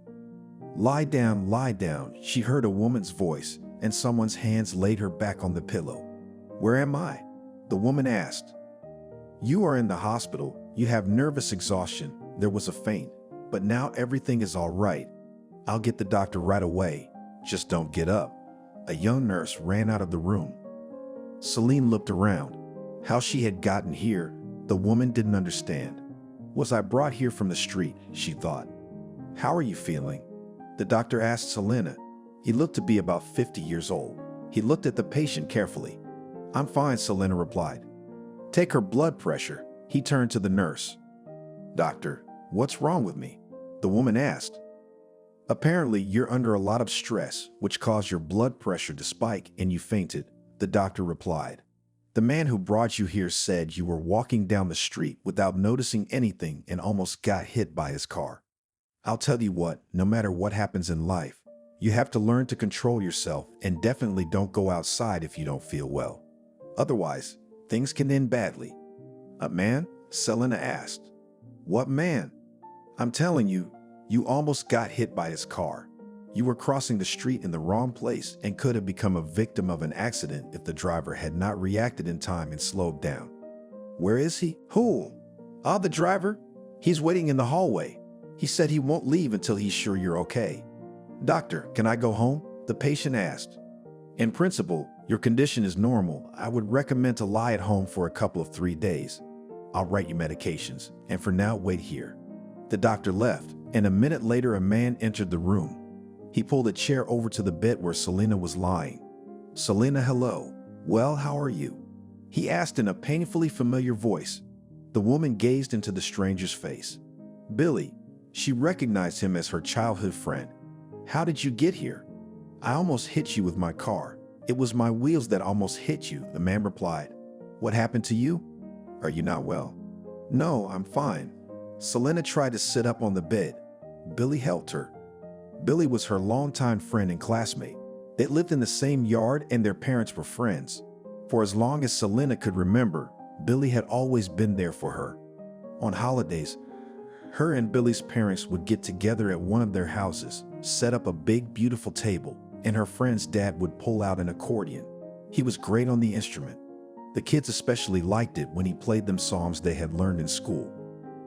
Lie down," she heard a woman's voice, and someone's hands laid her back on the pillow. "Where am I?" the woman asked. "You are in the hospital. You have nervous exhaustion. There was a faint, but now everything is all right. I'll get the doctor right away. Just don't get up." A young nurse ran out of the room. Celine looked around. How she had gotten here, the woman didn't understand. "Was I brought here from the street?" she thought. "How are you feeling?" the doctor asked Selena. He looked to be about 50 years old. He looked at the patient carefully. "I'm fine," Selena replied. "Take her blood pressure." He turned to the nurse. "Doctor, what's wrong with me?" the woman asked. "Apparently, you're under a lot of stress, which caused your blood pressure to spike and you fainted," the doctor replied. "The man who brought you here said you were walking down the street without noticing anything and almost got hit by his car. I'll tell you what, no matter what happens in life, you have to learn to control yourself and definitely don't go outside if you don't feel well. Otherwise, things can end badly." "A man? Selena asked. What man? I'm telling you, you almost got hit by his car. You were crossing the street in the wrong place and could have become a victim of an accident if the driver had not reacted in time and slowed down. Where is he? Who? Ah, the driver? He's waiting in the hallway. He said he won't leave until he's sure you're okay. Doctor, can I go home? The patient asked. In principle, your condition is normal. I would recommend to lie at home for a couple of 3 days. I'll write you medications, and for now, wait here. The doctor left, and a minute later, a man entered the room. He pulled a chair over to the bed where Selena was lying. Selena, hello. Well, how are you? He asked in a painfully familiar voice. The woman gazed into the stranger's face. Billy. She recognized him as her childhood friend. How did you get here? I almost hit you with my car. It was my wheels that almost hit you, the man replied. What happened to you? Are you not well? No, I'm fine. Selena tried to sit up on the bed. Billy helped her. Billy was her longtime friend and classmate. They lived in the same yard and their parents were friends. For as long as Selena could remember, Billy had always been there for her. On holidays, her and Billy's parents would get together at one of their houses, set up a big, beautiful table, and her friend's dad would pull out an accordion. He was great on the instrument. The kids especially liked it when he played them songs they had learned in school.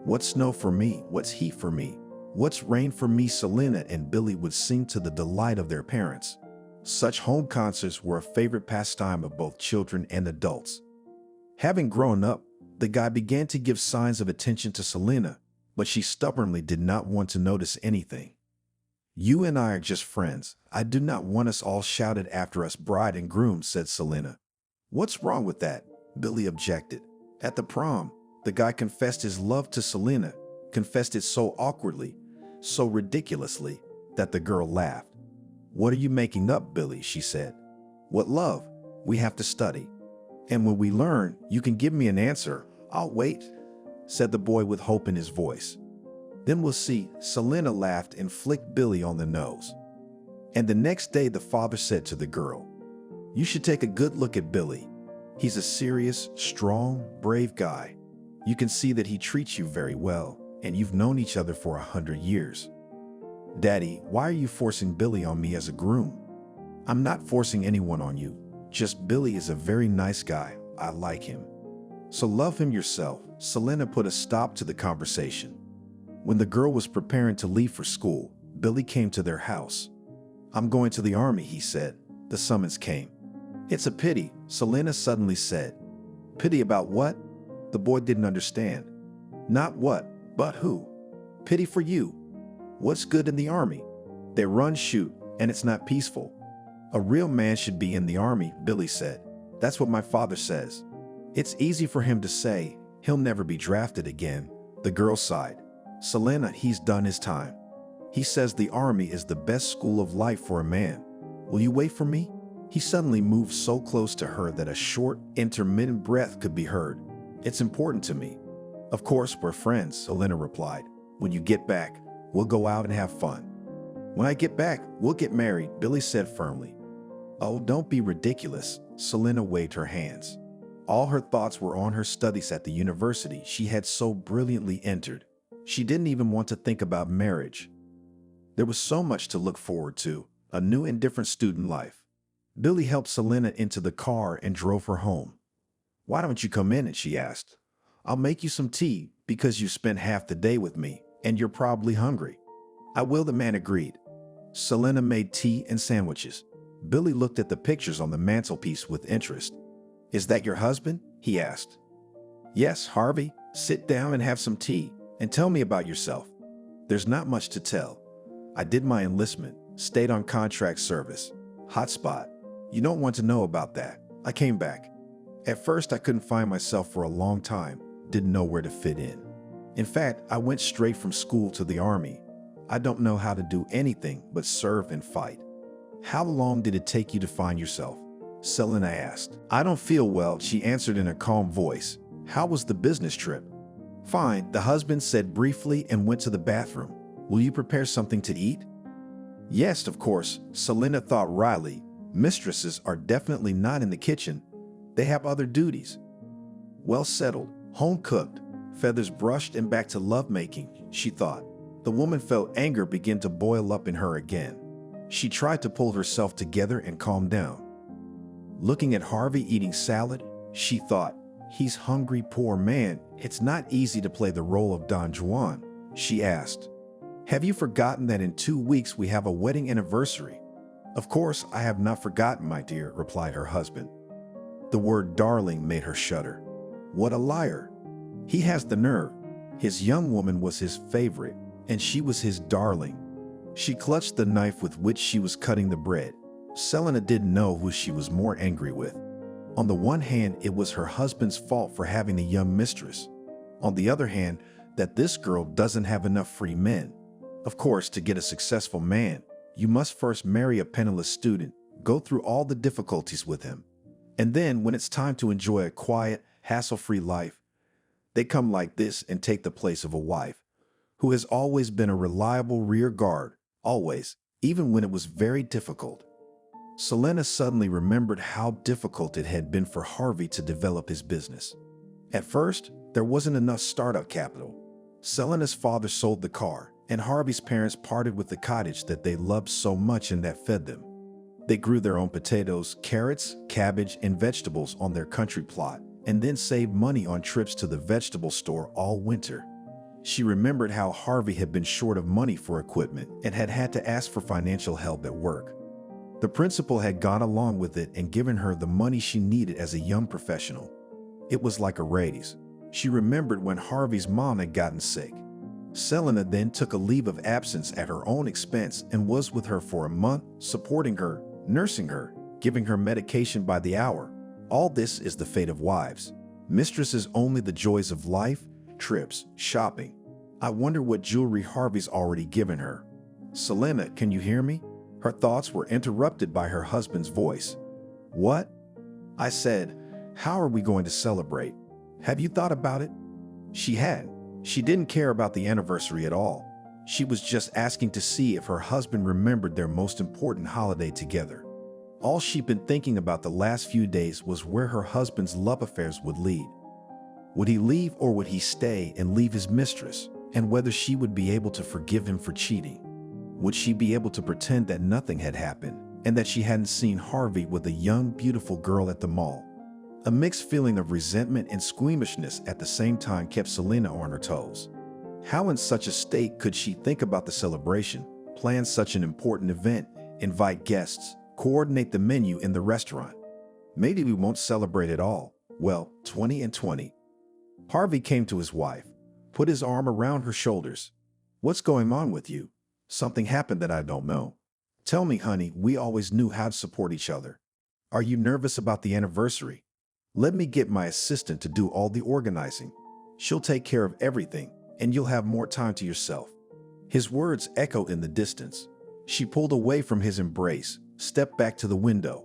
What's snow for me? What's heat for me? What's rain for me? Selena and Billy would sing to the delight of their parents. Such home concerts were a favorite pastime of both children and adults. Having grown up, the guy began to give signs of attention to Selena, but she stubbornly did not want to notice anything. You and I are just friends. I do not want us all shouted after us, bride and groom, said Selena. What's wrong with that? Billy objected. At the prom, the guy confessed his love to Selena, confessed it so awkwardly, so ridiculously, that the girl laughed. What are you making up, Billy? She said. What love? We have to study. And when we learn, you can give me an answer. I'll wait, said the boy with hope in his voice. Then we'll see. Selena laughed and flicked Billy on the nose. And the next day, the father said to the girl, you should take a good look at Billy. He's a serious, strong, brave guy. You can see that he treats you very well, and you've known each other for 100 years. Daddy, why are you forcing Billy on me as a groom? I'm not forcing anyone on you. Just Billy is a very nice guy. I like him. So love him yourself. Selena put a stop to the conversation. When the girl was preparing to leave for school, Billy came to their house. I'm going to the army, he said. The summons came. It's a pity, Selena suddenly said. Pity about what? The boy didn't understand. Not what, but who? Pity for you. What's good in the army? They run, shoot, and it's not peaceful. A real man should be in the army, Billy said. That's what my father says. It's easy for him to say, he'll never be drafted again. The girl sighed. Selena, he's done his time. He says the army is the best school of life for a man. Will you wait for me? He suddenly moved so close to her that a short, intermittent breath could be heard. It's important to me. Of course, we're friends, Selena replied. When you get back, we'll go out and have fun. When I get back, we'll get married, Billy said firmly. Oh, don't be ridiculous, Selena waved her hands. All her thoughts were on her studies at the university she had so brilliantly entered. She didn't even want to think about marriage. There was so much to look forward to, a new and different student life. Billy helped Selena into the car and drove her home. Why don't you come in? She asked. I'll make you some tea because you spent half the day with me and you're probably hungry. I will, the man agreed. Selena made tea and sandwiches. Billy looked at the pictures on the mantelpiece with interest. Is that your husband? He asked. Yes, Harvey. Sit down and have some tea and tell me about yourself. There's not much to tell. I did my enlistment, stayed on contract service. Hot spot. You don't want to know about that. I came back. At first, I couldn't find myself for a long time, didn't know where to fit in. In fact, I went straight from school to the army. I don't know how to do anything but serve and fight. How long did it take you to find yourself? Selena asked. I don't feel well, she answered in a calm voice. How was the business trip? Fine, the husband said briefly and went to the bathroom. Will you prepare something to eat? Yes, of course, Selena thought wryly. Mistresses are definitely not in the kitchen. They have other duties. Well settled, home cooked, feathers brushed and back to lovemaking, she thought. The woman felt anger begin to boil up in her again. She tried to pull herself together and calm down. Looking at Harvey eating salad, she thought, he's hungry, poor man. It's not easy to play the role of Don Juan, she asked. Have you forgotten that in 2 weeks we have a wedding anniversary? Of course, I have not forgotten, my dear, replied her husband. The word darling made her shudder. What a liar. He has the nerve. His young woman was his favorite, and she was his darling. She clutched the knife with which she was cutting the bread. Selena didn't know who she was more angry with. On the one hand, it was her husband's fault for having a young mistress. On the other hand, that this girl doesn't have enough free men. Of course, to get a successful man, you must first marry a penniless student, go through all the difficulties with him. And then, when it's time to enjoy a quiet, hassle-free life, they come like this and take the place of a wife, who has always been a reliable rear guard, always, even when it was very difficult. Selena suddenly remembered how difficult it had been for Harvey to develop his business. At first, there wasn't enough startup capital. Selena's father sold the car, and Harvey's parents parted with the cottage that they loved so much and that fed them. They grew their own potatoes, carrots, cabbage, and vegetables on their country plot, and then saved money on trips to the vegetable store all winter. She remembered how Harvey had been short of money for equipment and had had to ask for financial help at work. The principal had gone along with it and given her the money she needed as a young professional. It was like a raise. She remembered when Harvey's mom had gotten sick. Selena then took a leave of absence at her own expense and was with her for a month, supporting her, nursing her, giving her medication by the hour. All this is the fate of wives. Mistresses only the joys of life, trips, shopping. I wonder what jewelry Harvey's already given her. Selena, can you hear me? Her thoughts were interrupted by her husband's voice. What? I said, how are we going to celebrate? Have you thought about it? She had. She didn't care about the anniversary at all. She was just asking to see if her husband remembered their most important holiday together. All she'd been thinking about the last few days was where her husband's love affairs would lead. Would he leave or would he stay and leave his mistress? And whether she would be able to forgive him for cheating. Would she be able to pretend that nothing had happened and that she hadn't seen Harvey with a young, beautiful girl at the mall? A mixed feeling of resentment and squeamishness at the same time kept Selena on her toes. How in such a state could she think about the celebration, plan such an important event, invite guests, coordinate the menu in the restaurant? Maybe we won't celebrate at all. Well, 20 and 20. Harvey came to his wife, put his arm around her shoulders. What's going on with you? Something happened that I don't know. Tell me, honey, we always knew how to support each other. Are you nervous about the anniversary? Let me get my assistant to do all the organizing. She'll take care of everything, and you'll have more time to yourself. His words echoed in the distance. She pulled away from his embrace, stepped back to the window.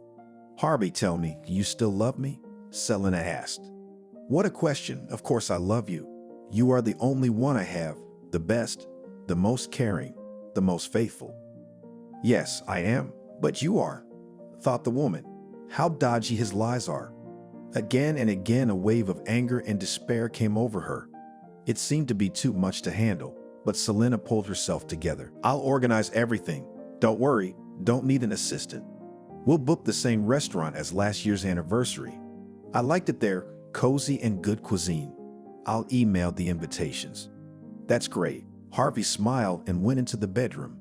Harvey, tell me, do you still love me? Selena asked. What a question. Of course I love you. You are the only one I have, the best, the most caring, the most faithful. Yes, I am, but you are, thought the woman. How dodgy his lies are. Again and again a wave of anger and despair came over her. It seemed to be too much to handle, but Selena pulled herself together. I'll organize everything. Don't worry, don't need an assistant. We'll book the same restaurant as last year's anniversary. I liked it there, cozy and good cuisine. I'll email the invitations. That's great. Harvey smiled and went into the bedroom.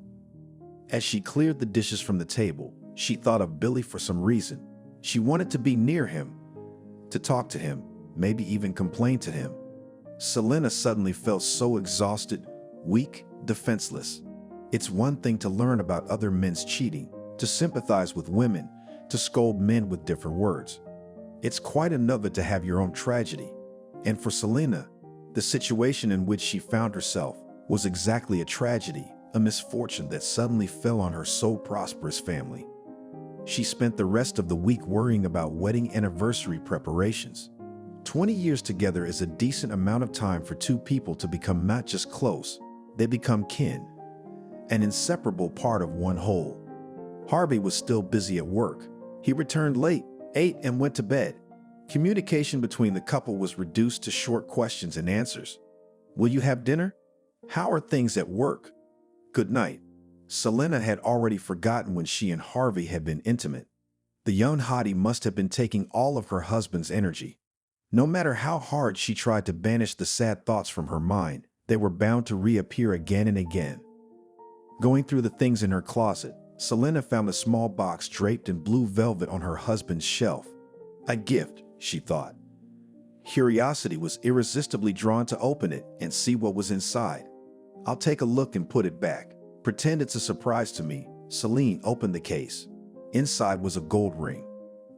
As she cleared the dishes from the table, she thought of Billy for some reason. She wanted to be near him, to talk to him, maybe even complain to him. Selena suddenly felt so exhausted, weak, defenseless. It's one thing to learn about other men's cheating, to sympathize with women, to scold men with different words. It's quite another to have your own tragedy. And for Selena, the situation in which she found herself was exactly a tragedy, a misfortune that suddenly fell on her so prosperous family. She spent the rest of the week worrying about wedding anniversary preparations. 20 years together is a decent amount of time for two people to become not just close, they become kin, an inseparable part of one whole. Harvey was still busy at work. He returned late, ate, and went to bed. Communication between the couple was reduced to short questions and answers. Will you have dinner? How are things at work? Good night. Selena had already forgotten when she and Harvey had been intimate. The young hottie must have been taking all of her husband's energy. No matter how hard she tried to banish the sad thoughts from her mind, they were bound to reappear again and again. Going through the things in her closet, Selena found a small box draped in blue velvet on her husband's shelf. A gift, she thought. Curiosity was irresistibly drawn to open it and see what was inside. I'll take a look and put it back. Pretend it's a surprise to me. Celine opened the case. Inside was a gold ring.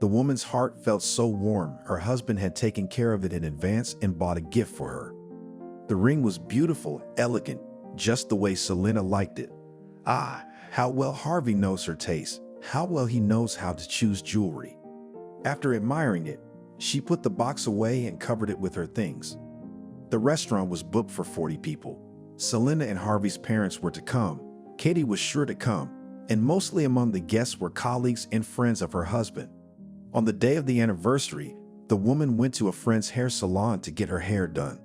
The woman's heart felt so warm, her husband had taken care of it in advance and bought a gift for her. The ring was beautiful, elegant, just the way Selena liked it. Ah, how well Harvey knows her taste, how well he knows how to choose jewelry. After admiring it, she put the box away and covered it with her things. The restaurant was booked for 40 people. Selena and Harvey's parents were to come. Katie was sure to come, and mostly among the guests were colleagues and friends of her husband. On the day of the anniversary, the woman went to a friend's hair salon to get her hair done.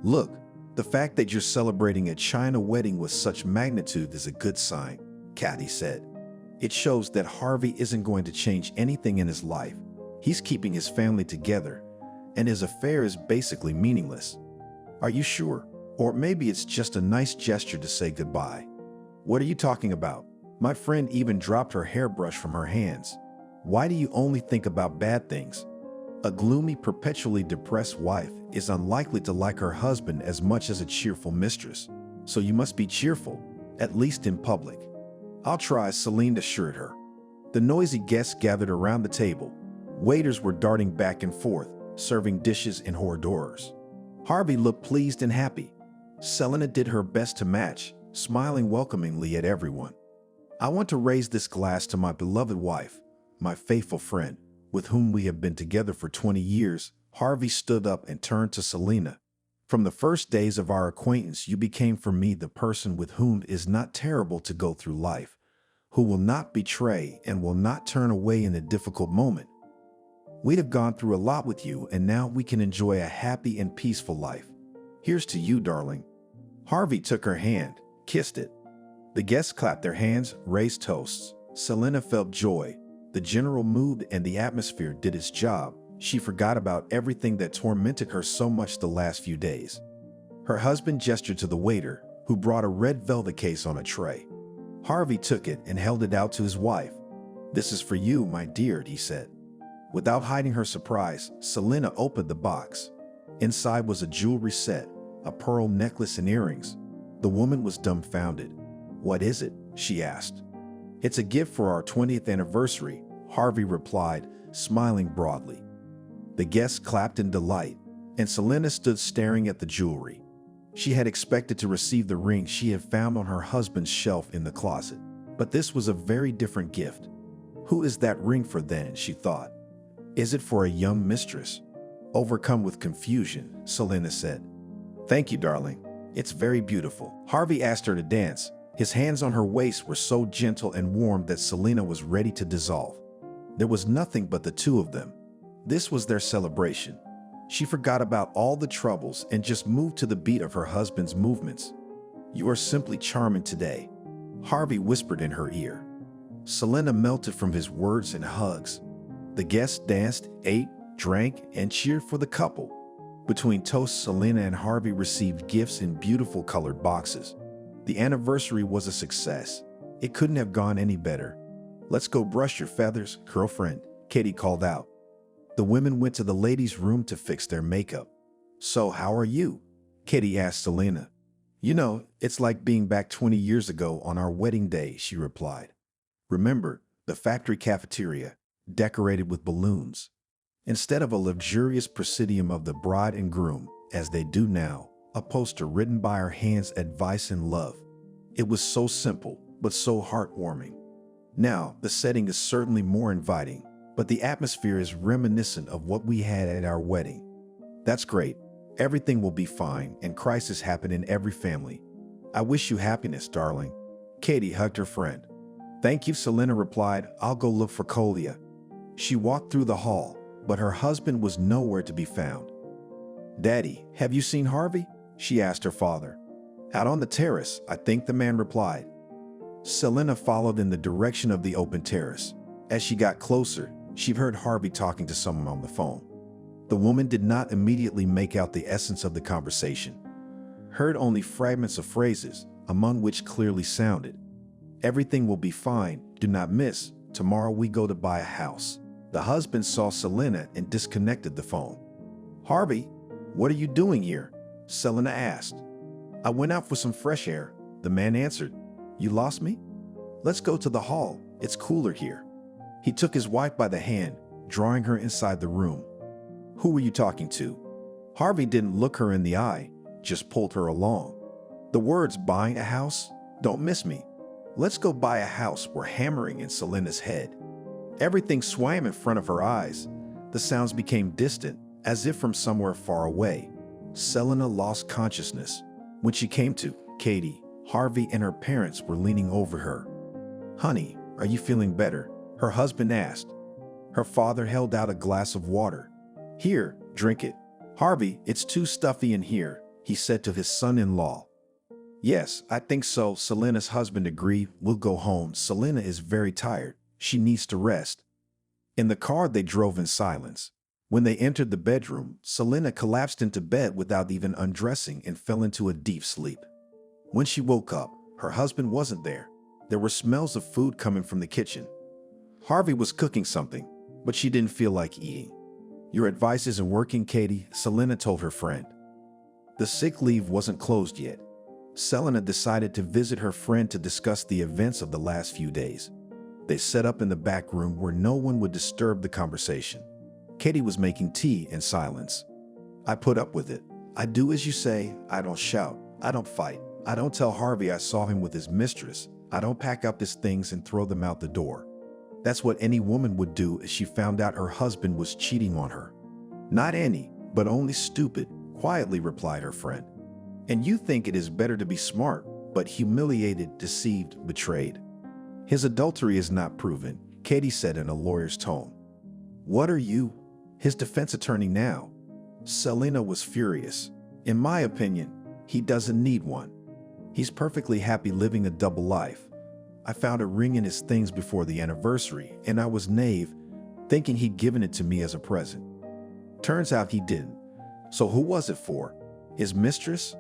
Look, the fact that you're celebrating a China wedding with such magnitude is a good sign, Katie said. It shows that Harvey isn't going to change anything in his life. He's keeping his family together, and his affair is basically meaningless. Are you sure? Or maybe it's just a nice gesture to say goodbye. What are you talking about? My friend even dropped her hairbrush from her hands. Why do you only think about bad things? A gloomy, perpetually depressed wife is unlikely to like her husband as much as a cheerful mistress. So you must be cheerful, at least in public. I'll try, Celine assured her. The noisy guests gathered around the table. Waiters were darting back and forth, serving dishes and hors d'oeuvres. Harvey looked pleased and happy. Selena did her best to match, smiling welcomingly at everyone. I want to raise this glass to my beloved wife, my faithful friend, with whom we have been together for 20 years. Harvey stood up and turned to Selena. From the first days of our acquaintance, you became for me the person with whom it is not terrible to go through life, who will not betray and will not turn away in a difficult moment. We have gone through a lot with you, and now we can enjoy a happy and peaceful life. Here's to you, darling. Harvey took her hand, kissed it. The guests clapped their hands, raised toasts. Selena felt joy. The general mood and the atmosphere did its job. She forgot about everything that tormented her so much the last few days. Her husband gestured to the waiter, who brought a red velvet case on a tray. Harvey took it and held it out to his wife. "This is for you, my dear," he said. Without hiding her surprise, Selena opened the box. Inside was a jewelry set, a pearl necklace and earrings. The woman was dumbfounded. "What is it?" she asked. "It's a gift for our 20th anniversary," Harvey replied, smiling broadly. The guests clapped in delight, and Selena stood staring at the jewelry. She had expected to receive the ring she had found on her husband's shelf in the closet, but this was a very different gift. Who is that ring for then, she thought. Is it for a young mistress? Overcome with confusion, Selena said. "Thank you, darling. It's very beautiful." Harvey asked her to dance. His hands on her waist were so gentle and warm that Selena was ready to dissolve. There was nothing but the two of them. This was their celebration. She forgot about all the troubles and just moved to the beat of her husband's movements. "You are simply charming today," Harvey whispered in her ear. Selena melted from his words and hugs. The guests danced, ate, drank, and cheered for the couple. Between toasts, Selena and Harvey received gifts in beautiful colored boxes. The anniversary was a success. It couldn't have gone any better. "Let's go brush your feathers, girlfriend," Katie called out. The women went to the ladies' room to fix their makeup. "So how are you?" Katie asked Selena. "You know, it's like being back 20 years ago on our wedding day," she replied. "Remember, the factory cafeteria, decorated with balloons. Instead of a luxurious presidium of the bride and groom, as they do now, a poster written by our hands, advice and love. It was so simple, but so heartwarming. Now, the setting is certainly more inviting, but the atmosphere is reminiscent of what we had at our wedding. That's great. Everything will be fine, and crises happen in every family. I wish you happiness, darling." Katie hugged her friend. "Thank you," Selena replied. "I'll go look for Colia." She walked through the hall, but her husband was nowhere to be found. "Daddy, have you seen Harvey?" she asked her father. Out on the terrace, I think, the man replied. Selena followed in the direction of the open terrace. As she got closer, she heard Harvey talking to someone on the phone. The woman did not immediately make out the essence of the conversation, heard only fragments of phrases, among which clearly sounded, "Everything will be fine, do not miss, tomorrow we go to buy a house." The husband saw Selena and disconnected the phone. "Harvey, what are you doing here?" Selena asked. "I went out for some fresh air," the man answered. "You lost me? Let's go to the hall, it's cooler here." He took his wife by the hand, drawing her inside the room. "Who were you talking to?" Harvey didn't look her in the eye, just pulled her along. The words "buying a house," "don't miss me," "let's go buy a house" were hammering in Selena's head. Everything swam in front of her eyes. The sounds became distant, as if from somewhere far away. Selena lost consciousness. When she came to, Katie, Harvey, and her parents were leaning over her. "Honey, are you feeling better?" her husband asked. Her father held out a glass of water. "Here, drink it." "Harvey, it's too stuffy in here," he said to his son-in-law. "Yes, I think so," Selena's husband agreed. "We'll go home. Selena is very tired. She needs to rest." In the car, they drove in silence. When they entered the bedroom, Selena collapsed into bed without even undressing and fell into a deep sleep. When she woke up, her husband wasn't there. There were smells of food coming from the kitchen. Harvey was cooking something, but she didn't feel like eating. "Your advice isn't working, Katie," Selena told her friend. The sick leave wasn't closed yet. Selena decided to visit her friend to discuss the events of the last few days. They set up in the back room where no one would disturb the conversation. Katie was making tea in silence. "I put up with it. I do as you say. I don't shout. I don't fight. I don't tell Harvey I saw him with his mistress. I don't pack up his things and throw them out the door." That's what any woman would do if she found out her husband was cheating on her. "Not any, but only stupid," quietly replied her friend. "And you think it is better to be smart, but humiliated, deceived, betrayed." "His adultery is not proven," Katie said in a lawyer's tone. "What are you? His defense attorney now?" Selena was furious. "In my opinion, he doesn't need one. He's perfectly happy living a double life. I found a ring in his things before the anniversary, and I was naive, thinking he'd given it to me as a present. Turns out he didn't. So who was it for? His mistress?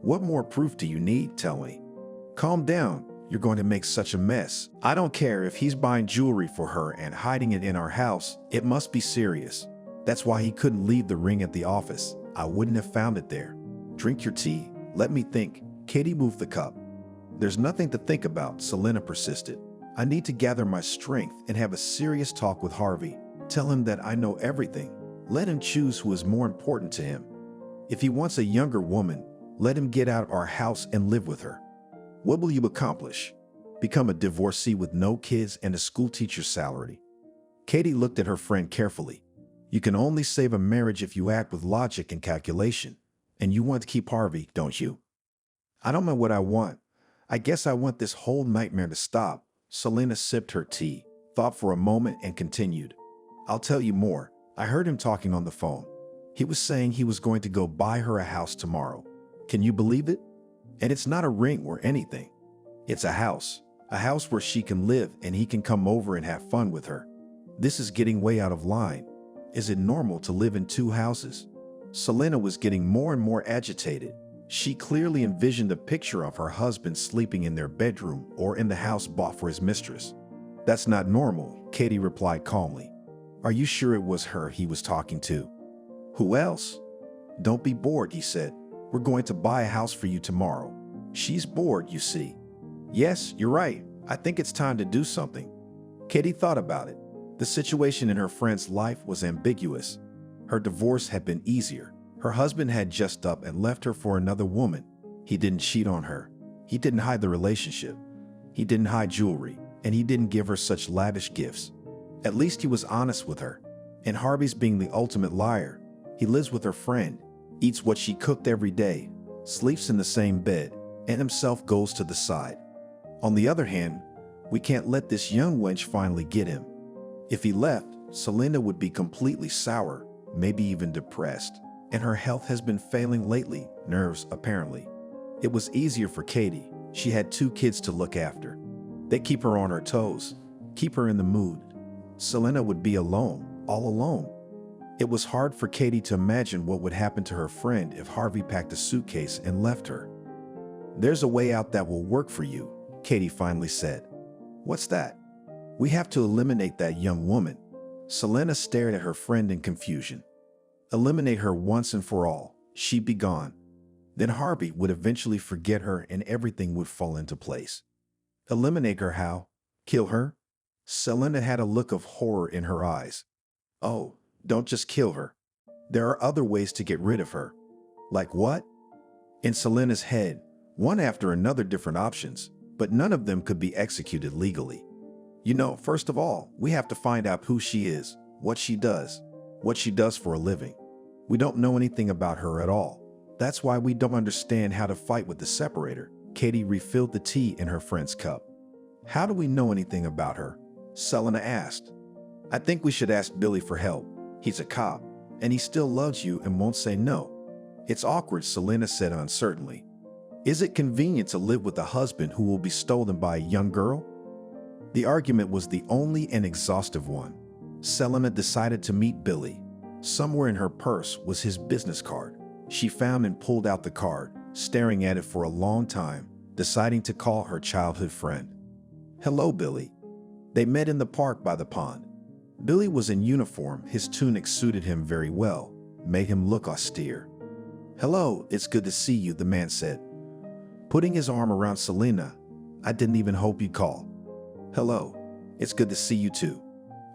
What more proof do you need? Tell me." "Calm down. You're going to make such a mess. I don't care if he's buying jewelry for her and hiding it in our house. It must be serious. That's why he couldn't leave the ring at the office. I wouldn't have found it there. Drink your tea. Let me think." Katie moved the cup. "There's nothing to think about," Selena persisted. "I need to gather my strength and have a serious talk with Harvey. Tell him that I know everything. Let him choose who is more important to him. If he wants a younger woman, let him get out of our house and live with her. What will you accomplish? Become a divorcee with no kids and a schoolteacher's salary?" Katie looked at her friend carefully. "You can only save a marriage if you act with logic and calculation. And you want to keep Harvey, don't you?" "I don't know what I want. I guess I want this whole nightmare to stop." Selena sipped her tea, thought for a moment, and continued. "I'll tell you more. I heard him talking on the phone. He was saying he was going to go buy her a house tomorrow. Can you believe it? And it's not a ring or anything. It's a house where she can live and he can come over and have fun with her. This is getting way out of line. Is it normal to live in two houses?" Selena was getting more and more agitated. She clearly envisioned a picture of her husband sleeping in their bedroom or in the house bought for his mistress. "That's not normal," Katie replied calmly. "Are you sure it was her he was talking to?" "Who else?" "Don't be bored," he said. "We're going to buy a house for you tomorrow." "She's bored, you see." "Yes, you're right. I think it's time to do something." Katie thought about it. The situation in her friend's life was ambiguous. Her divorce had been easier. Her husband had just up and left her for another woman. He didn't cheat on her. He didn't hide the relationship. He didn't hide jewelry, and he didn't give her such lavish gifts. At least he was honest with her. And Harvey's being the ultimate liar. He lives with her friend, eats what she cooked every day, sleeps in the same bed, and himself goes to the side. On the other hand, we can't let this young wench finally get him. If he left, Selena would be completely sour, maybe even depressed. and her health has been failing lately, nerves apparently. It was easier for Katie. She had 2 kids to look after. They keep her on her toes, keep her in the mood. Selena would be alone, all alone. It was hard for Katie to imagine what would happen to her friend if Harvey packed a suitcase and left her. "There's a way out that will work for you," Katie finally said. "What's that?" "We have to eliminate that young woman." Selena stared at her friend in confusion. Eliminate her once and for all. She'd be gone. Then Harvey would eventually forget her and everything would fall into place. Eliminate her how? Kill her? Selena had a look of horror in her eyes. "Oh, don't just kill her. There are other ways to get rid of her." "Like what?" In Selena's head, one after another different options, but none of them could be executed legally. First of all, we have to find out who she is, what she does for a living. We don't know anything about her at all. That's why we don't understand how to fight with the separator. Katie refilled the tea in her friend's cup. "How do we know anything about her?" Selena asked. "I think we should ask Billy for help. He's a cop, and he still loves you and won't say no." "It's awkward," Selena said uncertainly. "Is it convenient to live with a husband who will be stolen by a young girl?" The argument was the only and exhaustive one. Selena decided to meet Billy. Somewhere in her purse was his business card. She found and pulled out the card, staring at it for a long time, deciding to call her childhood friend. "Hello, Billy." They met in the park by the pond. Billy was in uniform. His tunic suited him very well, made him look austere. "Hello, it's good to see you," the man said, putting his arm around Selena. "I didn't even hope you'd call." "Hello, it's good to see you too.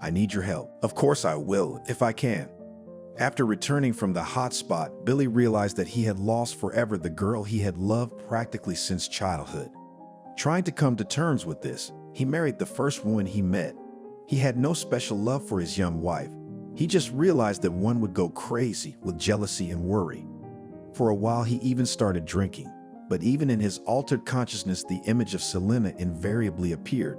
I need your help." "Of course I will, if I can." After returning from the hot spot, Billy realized that he had lost forever the girl he had loved practically since childhood. Trying to come to terms with this, he married the first woman he met. He had no special love for his young wife. He just realized that one would go crazy with jealousy and worry. For a while, he even started drinking. But even in his altered consciousness, the image of Selena invariably appeared.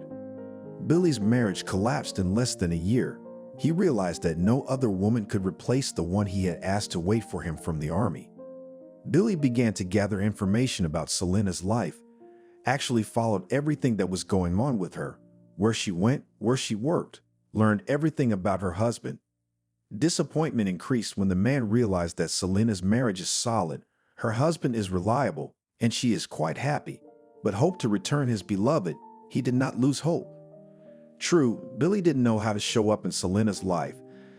Billy's marriage collapsed in less than a year. He realized that no other woman could replace the one he had asked to wait for him from the army. Billy began to gather information about Selena's life, actually followed everything that was going on with her, where she went, where she worked, learned everything about her husband. Disappointment increased when the man realized that Selena's marriage is solid, her husband is reliable, and she is quite happy, but hoped to return his beloved. He did not lose hope. True, Billy didn't know how to show up in Selena's life,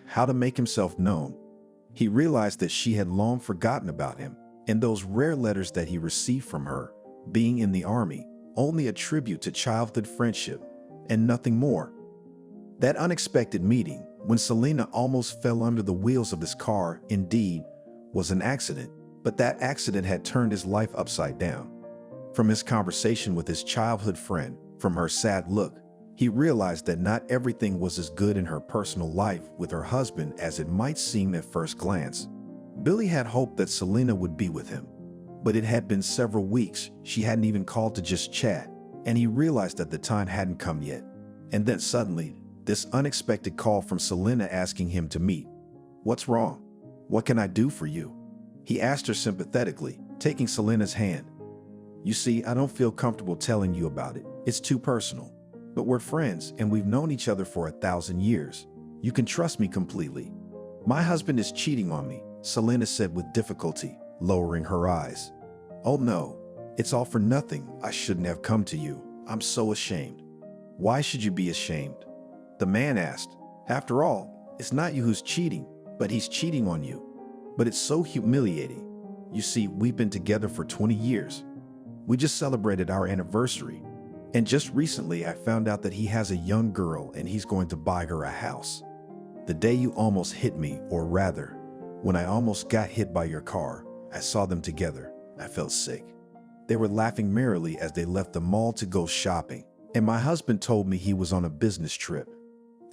how to make himself known. He realized that she had long forgotten about him, and those rare letters that he received from her, being in the army, only a tribute to childhood friendship, and nothing more. That unexpected meeting, when Selena almost fell under the wheels of his car, indeed, was an accident, but that accident had turned his life upside down. From his conversation with his childhood friend, from her sad look, he realized that not everything was as good in her personal life with her husband as it might seem at first glance. Billy had hoped that Selena would be with him, but it had been several weeks. She hadn't even called to just chat, and he realized that the time hadn't come yet. And then suddenly, this unexpected call from Selena asking him to meet. "What's wrong? What can I do for you?" he asked her sympathetically, taking Selena's hand. "You see, I don't feel comfortable telling you about it. It's too personal. But we're friends, and we've known each other for 1,000 years. You can trust me completely." "My husband is cheating on me," Selena said with difficulty, lowering her eyes. "Oh no, it's all for nothing. I shouldn't have come to you. I'm so ashamed." "Why should you be ashamed?" the man asked. "After all, it's not you who's cheating, but he's cheating on you." "But it's so humiliating. You see, we've been together for 20 years. We just celebrated our anniversary. And just recently, I found out that he has a young girl and he's going to buy her a house. The day you almost hit me, or rather, when I almost got hit by your car, I saw them together. I felt sick." They were laughing merrily as they left the mall to go shopping, and my husband told me he was on a business trip.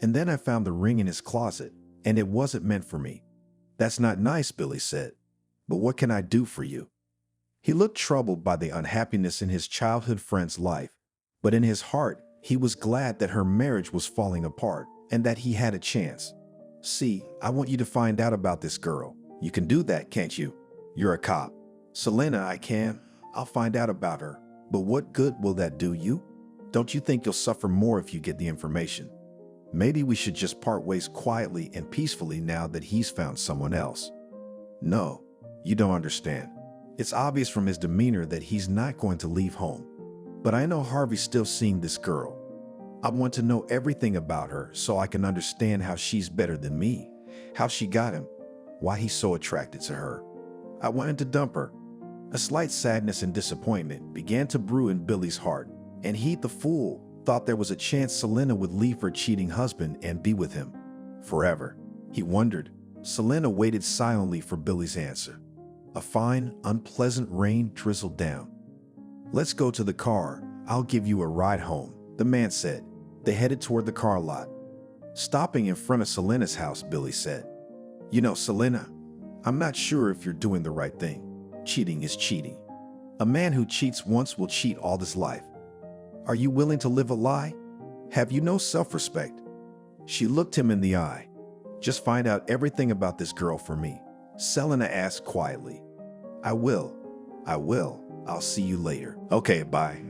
And then I found the ring in his closet, and it wasn't meant for me. "That's not nice," Billy said. "But what can I do for you?" He looked troubled by the unhappiness in his childhood friend's life. But in his heart, he was glad that her marriage was falling apart and that he had a chance. "See, I want you to find out about this girl. You can do that, can't you? You're a cop. Selena, I can. I'll find out about her. But what good will that do you? Don't you think you'll suffer more if you get the information? Maybe we should just part ways quietly and peacefully now that he's found someone else. No, you don't understand. It's obvious from his demeanor that he's not going to leave home. But I know Harvey's still seeing this girl. I want to know everything about her so I can understand how she's better than me, how she got him, why he's so attracted to her. I wanted to dump her. A slight sadness and disappointment began to brew in Billy's heart, and he, the fool, thought there was a chance Selena would leave her cheating husband and be with him forever. He wondered. Selena waited silently for Billy's answer. A fine, unpleasant rain drizzled down. "Let's go to the car. I'll give you a ride home," the man said. They headed toward the car lot. Stopping in front of Selena's house, Billy said, "You know, Selena, I'm not sure if you're doing the right thing. Cheating is cheating. A man who cheats once will cheat all his life. Are you willing to live a lie? Have you no self-respect?" She looked him in the eye. "Just find out everything about this girl for me," Selena asked quietly. I will. I'll see you later." "Okay, bye."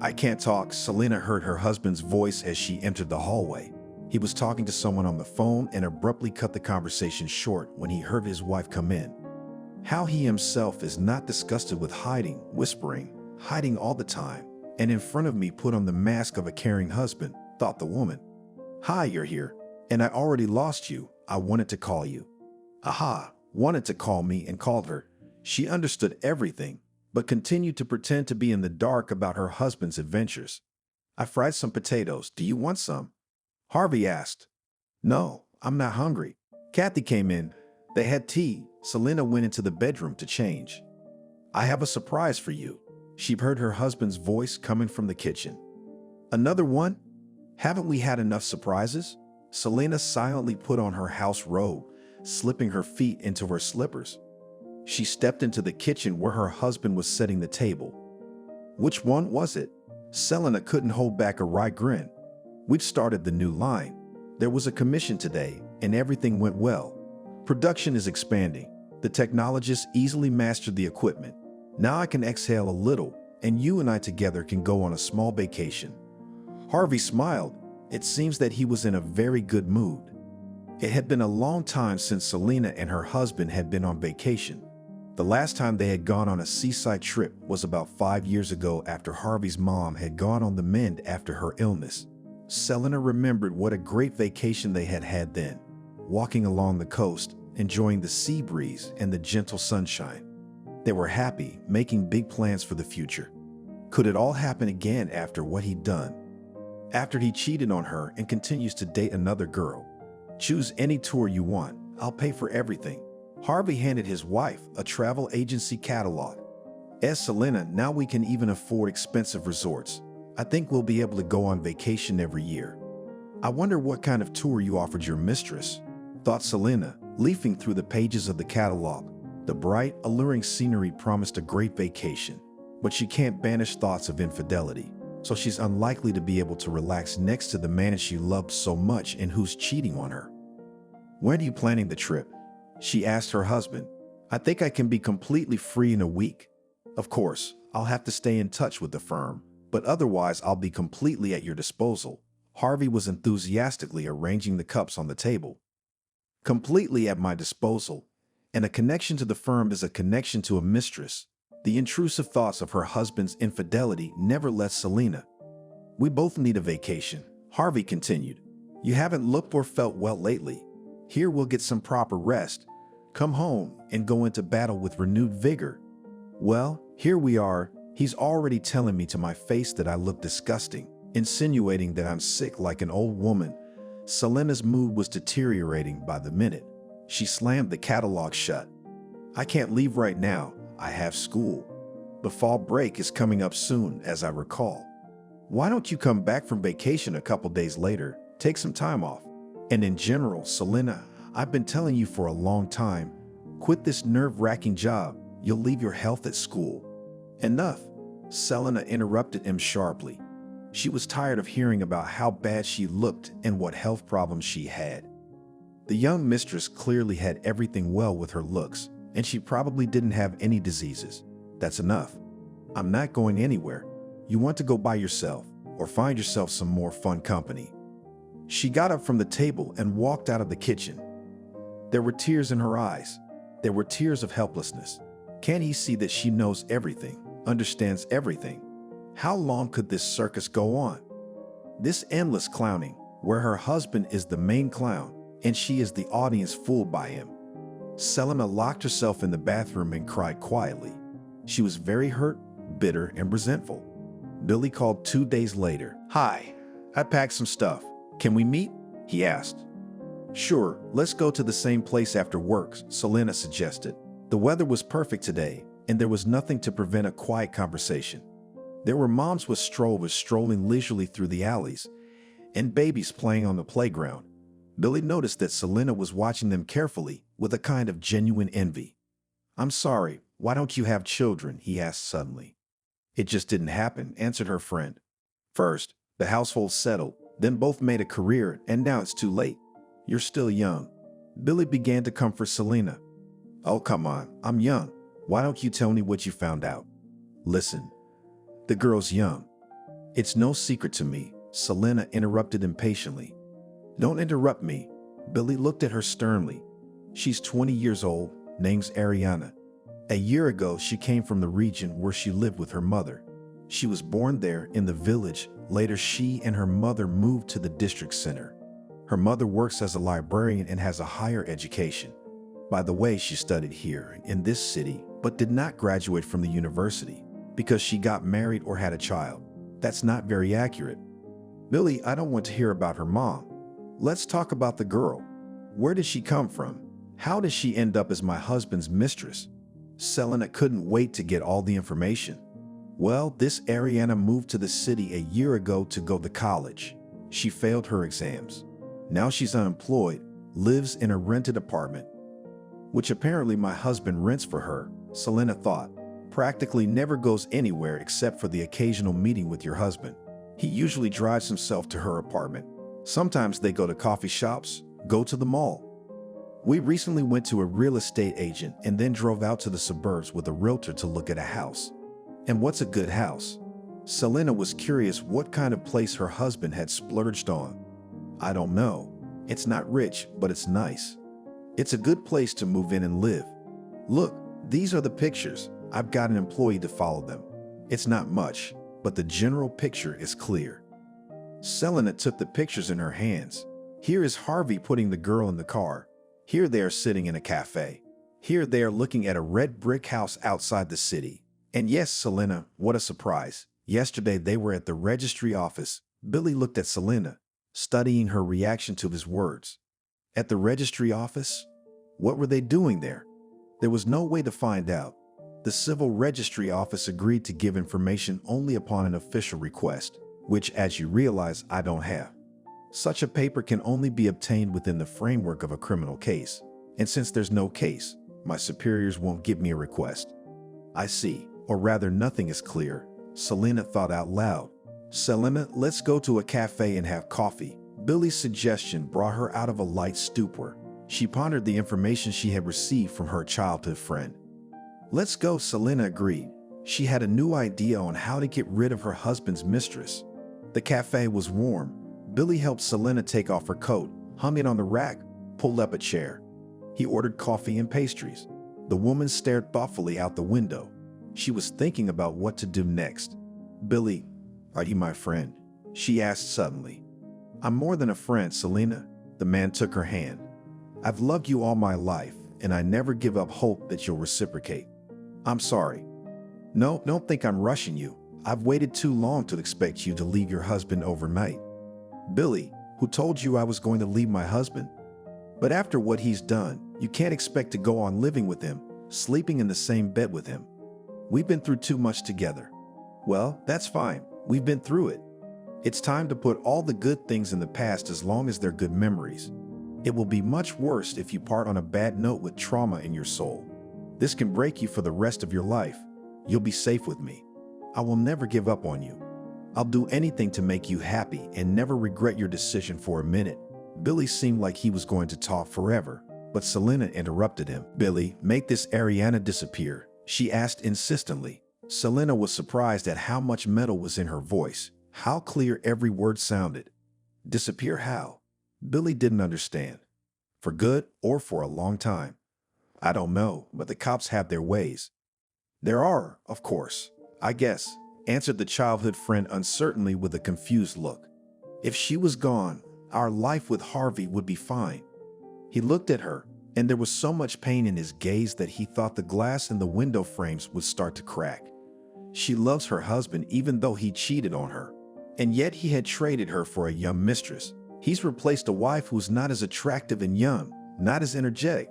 "I can't talk." Selena heard her husband's voice as she entered the hallway. He was talking to someone on the phone and abruptly cut the conversation short when he heard his wife come in. How he himself is not disgusted with hiding, whispering, hiding all the time, and in front of me put on the mask of a caring husband, thought the woman. "Hi, you're here. And I already lost you. I wanted to call you." Aha, wanted to call me and called her. She understood everything, but continued to pretend to be in the dark about her husband's adventures. "I fried some potatoes. Do you want some?" Harvey asked. "No, I'm not hungry." Kathy came in. They had tea. Selena went into the bedroom to change. "I have a surprise for you." She heard her husband's voice coming from the kitchen. "Another one? Haven't we had enough surprises?" Selena silently put on her house robe, slipping her feet into her slippers. She stepped into the kitchen where her husband was setting the table. "Which one was it?" Selena couldn't hold back a wry grin. "We've started the new line. There was a commission today, and everything went well. Production is expanding. The technologists easily mastered the equipment. Now I can exhale a little, and you and I together can go on a small vacation." Harvey smiled. It seems that he was in a very good mood. It had been a long time since Selena and her husband had been on vacation. The last time they had gone on a seaside trip was about 5 years ago after Harvey's mom had gone on the mend after her illness. Selena remembered what a great vacation they had had then, walking along the coast, enjoying the sea breeze and the gentle sunshine. They were happy, making big plans for the future. Could it all happen again after what he'd done? After he cheated on her and continues to date another girl? "Choose any tour you want. I'll pay for everything." Harvey handed his wife a travel agency catalog. Selena, now we can even afford expensive resorts. I think we'll be able to go on vacation every year." "I wonder what kind of tour you offered your mistress," thought Selena, leafing through the pages of the catalog. The bright, alluring scenery promised a great vacation, but she can't banish thoughts of infidelity, so she's unlikely to be able to relax next to the man she loved so much and who's cheating on her. "When are you planning the trip?" she asked her husband. "I think I can be completely free in a week. Of course, I'll have to stay in touch with the firm, but otherwise I'll be completely at your disposal." Harvey was enthusiastically arranging the cups on the table. "Completely at my disposal. And a connection to the firm is a connection to a mistress." The intrusive thoughts of her husband's infidelity never left Selena. "We both need a vacation," Harvey continued. "You haven't looked or felt well lately. Here we'll get some proper rest, come home, and go into battle with renewed vigor." "Well, here we are. He's already telling me to my face that I look disgusting, insinuating that I'm sick like an old woman." Selena's mood was deteriorating by the minute. She slammed the catalog shut. "I can't leave right now. I have school. The fall break is coming up soon, as I recall. Why don't you come back from vacation a couple days later, take some time off? And in general, Selena, I've been telling you for a long time, quit this nerve-wracking job. You'll leave your health at school." "Enough," Selena interrupted him sharply. She was tired of hearing about how bad she looked and what health problems she had. The young mistress clearly had everything well with her looks, and she probably didn't have any diseases. That's enough. I'm not going anywhere. You want to go by yourself, or find yourself some more fun company. She got up from the table and walked out of the kitchen. There were tears in her eyes. There were tears of helplessness. Can't he see that she knows everything, understands everything? How long could this circus go on? This endless clowning, where her husband is the main clown, and she is the audience fooled by him. Selena locked herself in the bathroom and cried quietly. She was very hurt, bitter, and resentful. Billy called 2 days later. "Hi, I packed some stuff. Can we meet?" he asked. "Sure, let's go to the same place after work," Selena suggested. The weather was perfect today, and there was nothing to prevent a quiet conversation. There were moms with strollers strolling leisurely through the alleys, and babies playing on the playground. Billy noticed that Selena was watching them carefully with a kind of genuine envy. "I'm sorry, why don't you have children?" he asked suddenly. "It just didn't happen," answered her friend. "First, the household settled, then both made a career, and now it's too late. You're still young." Billy began to comfort Selena. "Oh, come on, I'm young. Why don't you tell me what you found out?" "Listen, the girl's young. It's no secret to me," Selena interrupted impatiently. "Don't interrupt me." Billy looked at her sternly. "She's 20 years old, name's Ariana. A year ago, she came from the region where she lived with her mother. She was born there in the village. Later, she and her mother moved to the district center. Her mother works as a librarian and has a higher education. By the way, she studied here in this city, but did not graduate from the university because she got married or had a child. That's not very accurate." "Billy, I don't want to hear about her mom. Let's talk about the girl. Where did she come from? How did she end up as my husband's mistress?" Selena couldn't wait to get all the information. "Well, this Ariana moved to the city a year ago to go to college. She failed her exams. Now she's unemployed, lives in a rented apartment, which apparently my husband rents for her," Selena thought. "Practically never goes anywhere except for the occasional meeting with your husband. He usually drives himself to her apartment. Sometimes they go to coffee shops, go to the mall. We recently went to a real estate agent and then drove out to the suburbs with a realtor to look at a house." "And what's a good house?" Selena was curious what kind of place her husband had splurged on. "I don't know. It's not rich, but it's nice. It's a good place to move in and live. Look, these are the pictures. I've got an employee to follow them. It's not much, but the general picture is clear." Selena took the pictures in her hands. Here is Harvey putting the girl in the car. Here they are sitting in a cafe. Here they are looking at a red brick house outside the city. And yes, Selena, what a surprise. Yesterday they were at the registry office. Billy looked at Selena, studying her reaction to his words. At the registry office? What were they doing there? There was no way to find out. The civil registry office agreed to give information only upon an official request, which, as you realize, I don't have. Such a paper can only be obtained within the framework of a criminal case, and since there's no case, my superiors won't give me a request. "I see, or rather nothing is clear," Selena thought out loud. "Selena, let's go to a cafe and have coffee." Billy's suggestion brought her out of a light stupor. She pondered the information she had received from her childhood friend. "Let's go," Selena agreed. She had a new idea on how to get rid of her husband's mistress. The cafe was warm. Billy helped Selena take off her coat, hung it on the rack, pulled up a chair. He ordered coffee and pastries. The woman stared thoughtfully out the window. She was thinking about what to do next. "Billy, are you my friend?" she asked suddenly. "I'm more than a friend, Selena." The man took her hand. "I've loved you all my life, and I never give up hope that you'll reciprocate." "I'm sorry. No, don't think I'm rushing you. I've waited too long to expect you to leave your husband overnight." "Billy, who told you I was going to leave my husband? But after what he's done, you can't expect to go on living with him, sleeping in the same bed with him. We've been through too much together." "Well, that's fine. We've been through it. It's time to put all the good things in the past as long as they're good memories. It will be much worse if you part on a bad note with trauma in your soul. This can break you for the rest of your life. You'll be safe with me. I will never give up on you. I'll do anything to make you happy and never regret your decision for a minute." Billy seemed like he was going to talk forever, but Selena interrupted him. "Billy, make this Ariana disappear," she asked insistently. Selena was surprised at how much metal was in her voice, how clear every word sounded. Disappear how? Billy didn't understand. For good or for a long time? I don't know, but the cops have their ways. There are, of course, I guess, answered the childhood friend uncertainly with a confused look. If she was gone, our life with Harvey would be fine. He looked at her, and there was so much pain in his gaze that he thought the glass in the window frames would start to crack. She loves her husband even though he cheated on her, and yet he had traded her for a young mistress. He's replaced a wife who's not as attractive and young, not as energetic.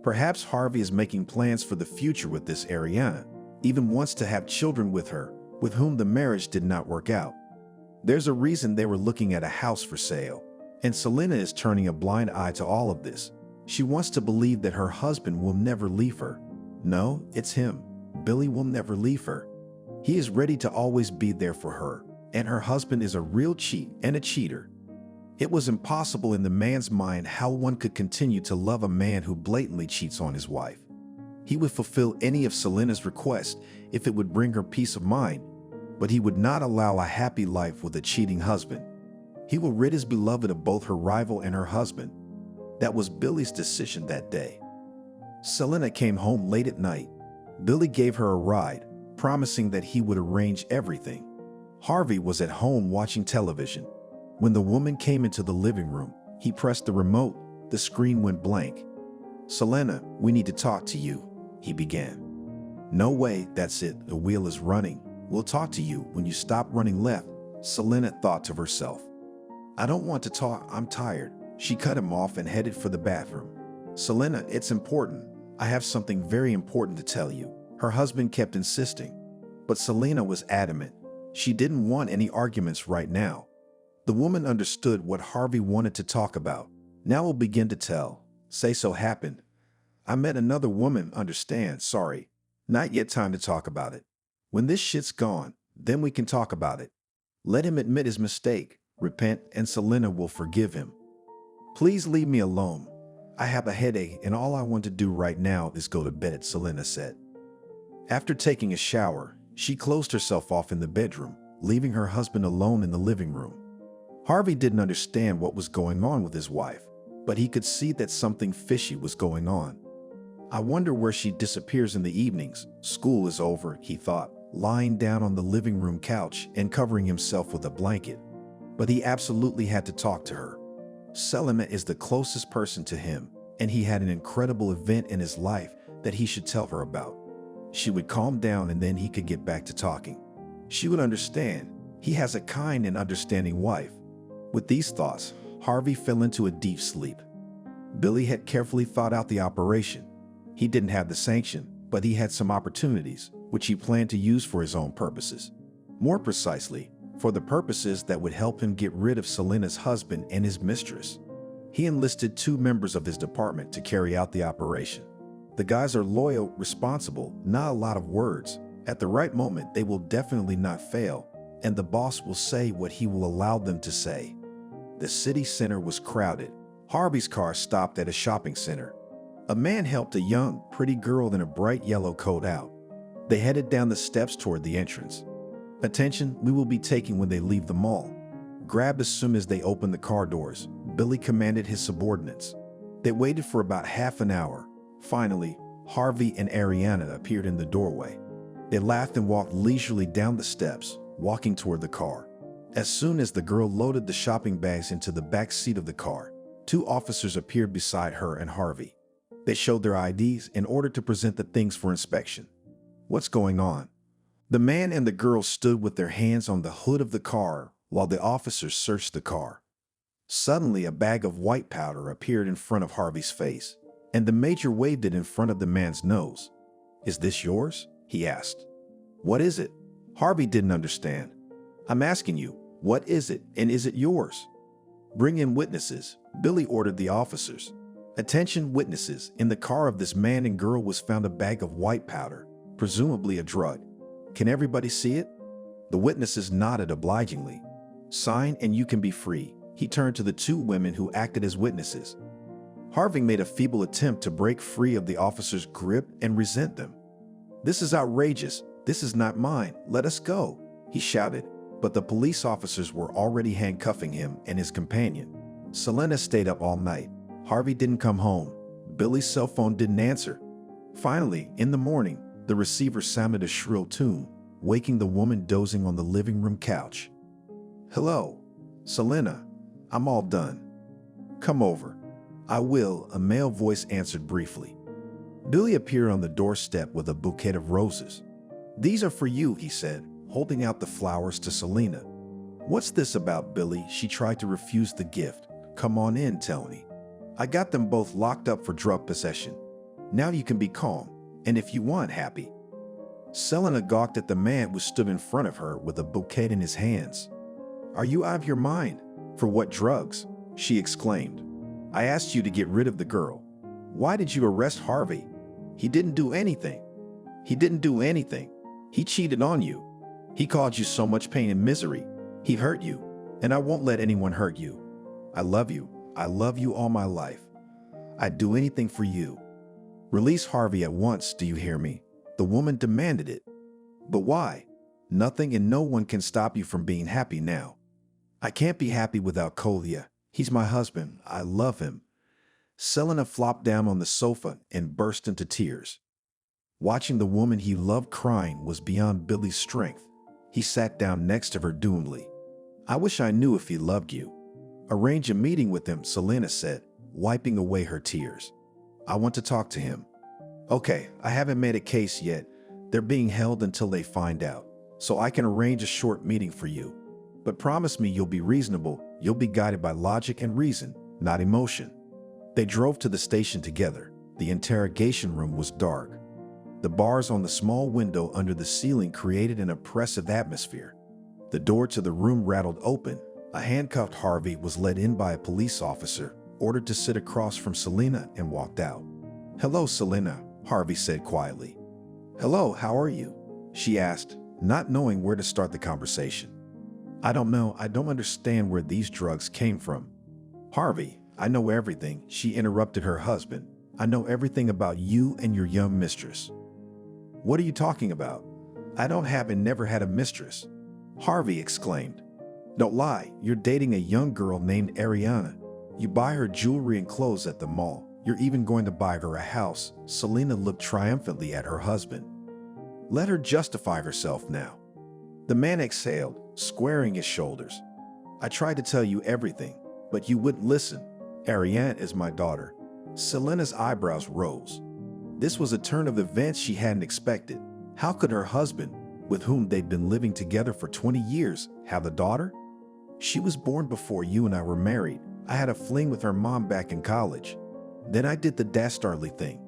Perhaps Harvey is making plans for the future with this Ariana, even wants to have children with her, with whom the marriage did not work out. There's a reason they were looking at a house for sale, and Selena is turning a blind eye to all of this. She wants to believe that her husband will never leave her. No, it's him. Billy will never leave her. He is ready to always be there for her, and her husband is a real cheat and a cheater. It was impossible in the man's mind how one could continue to love a man who blatantly cheats on his wife. He would fulfill any of Selena's requests if it would bring her peace of mind, but he would not allow a happy life with a cheating husband. He will rid his beloved of both her rival and her husband. That was Billy's decision that day. Selena came home late at night. Billy gave her a ride, promising that he would arrange everything. Harvey was at home watching television. When the woman came into the living room, he pressed the remote. The screen went blank. "Selena, we need to talk to you," he began. "No way, that's it, the wheel is running. We'll talk to you when you stop running left," Selena thought to herself. "I don't want to talk, I'm tired." She cut him off and headed for the bathroom. "Selena, it's important. I have something very important to tell you," her husband kept insisting. But Selena was adamant. She didn't want any arguments right now. The woman understood what Harvey wanted to talk about. "Now we'll begin to tell. Say so happened. I met another woman, understand, sorry. Not yet time to talk about it. When this shit's gone, then we can talk about it. Let him admit his mistake, repent, and Selena will forgive him. Please leave me alone. I have a headache and all I want to do right now is go to bed," Selena said. After taking a shower, she closed herself off in the bedroom, leaving her husband alone in the living room. Harvey didn't understand what was going on with his wife, but he could see that something fishy was going on. "I wonder where she disappears in the evenings. School is over," he thought, lying down on the living room couch and covering himself with a blanket. But he absolutely had to talk to her. Selena is the closest person to him, and he had an incredible event in his life that he should tell her about. She would calm down and then he could get back to talking. She would understand. He has a kind and understanding wife. With these thoughts, Harvey fell into a deep sleep. Billy had carefully thought out the operation. He didn't have the sanction, but he had some opportunities, which he planned to use for his own purposes. More precisely, for the purposes that would help him get rid of Selena's husband and his mistress. He enlisted 2 members of his department to carry out the operation. The guys are loyal, responsible, not a lot of words. At the right moment, they will definitely not fail, and the boss will say what he will allow them to say. The city center was crowded. Harvey's car stopped at a shopping center. A man helped a young, pretty girl in a bright yellow coat out. They headed down the steps toward the entrance. "Attention, we will be taking when they leave the mall. Grab as soon as they open the car doors," Billy commanded his subordinates. They waited for about half an hour. Finally, Harvey and Ariana appeared in the doorway. They laughed and walked leisurely down the steps, walking toward the car. As soon as the girl loaded the shopping bags into the back seat of the car, 2 officers appeared beside her and Harvey. They showed their IDs in order to present the things for inspection. "What's going on?" The man and the girl stood with their hands on the hood of the car while the officers searched the car. Suddenly, a bag of white powder appeared in front of Harvey's face, and the major waved it in front of the man's nose. "Is this yours?" he asked. "What is it?" Harvey didn't understand. "I'm asking you, what is it, and is it yours?" "Bring in witnesses," Billy ordered the officers. "Attention witnesses, in the car of this man and girl was found a bag of white powder, presumably a drug. Can everybody see it?" The witnesses nodded obligingly. "Sign and you can be free," He turned to the two women who acted as witnesses. Harvey made a feeble attempt to break free of the officer's grip and resent them. "This is outrageous. This is not mine. Let us go," he shouted, but the police officers were already handcuffing him and his companion. Selena stayed up all night. Harvey didn't come home. Billy's cell phone didn't answer. Finally, in the morning, the receiver sounded a shrill tune, waking the woman dozing on the living room couch. "Hello, Selena. I'm all done. Come over." "I will," a male voice answered briefly. Billy appeared on the doorstep with a bouquet of roses. "These are for you," he said, holding out the flowers to Selena. "What's this about, Billy?" She tried to refuse the gift. "Come on in, Tony. I got them both locked up for drug possession. Now you can be calm, and if you want, happy." Selena gawked at the man who stood in front of her with a bouquet in his hands. "Are you out of your mind? For what drugs?" she exclaimed. "I asked you to get rid of the girl. Why did you arrest Harvey? He didn't do anything. He didn't do anything. He cheated on you. He caused you so much pain and misery. He hurt you, and I won't let anyone hurt you. I love you. I love you all my life. I'd do anything for you. Release Harvey at once, do you hear me?" The woman demanded it. "But why? Nothing and no one can stop you from being happy now." "I can't be happy without Kolya. He's my husband. I love him." Selena flopped down on the sofa and burst into tears. Watching the woman he loved crying was beyond Billy's strength. He sat down next to her doomly. "I wish I knew if he loved you." "Arrange a meeting with him," Selena said, wiping away her tears. "I want to talk to him." "Okay, I haven't made a case yet. They're being held until they find out, so I can arrange a short meeting for you. But promise me you'll be reasonable. You'll be guided by logic and reason, not emotion." They drove to the station together. The interrogation room was dark. The bars on the small window under the ceiling created an oppressive atmosphere. The door to the room rattled open. A handcuffed Harvey was led in by a police officer, ordered to sit across from Selena, and walked out. "Hello, Selena," Harvey said quietly. "Hello, how are you?" she asked, not knowing where to start the conversation. "I don't know. I don't understand where these drugs came from." "Harvey, I know everything," she interrupted her husband. "I know everything about you and your young mistress." "What are you talking about? I don't have and never had a mistress," Harvey exclaimed. "Don't lie. You're dating a young girl named Ariana. You buy her jewelry and clothes at the mall. You're even going to buy her a house." Selena looked triumphantly at her husband. "Let her justify herself now." The man exhaled, squaring his shoulders. "I tried to tell you everything, but you wouldn't listen. Ariane is my daughter." Selena's eyebrows rose. This was a turn of events she hadn't expected. How could her husband, with whom they'd been living together for 20 years, have a daughter? "She was born before you and I were married. I had a fling with her mom back in college. Then I did the dastardly thing.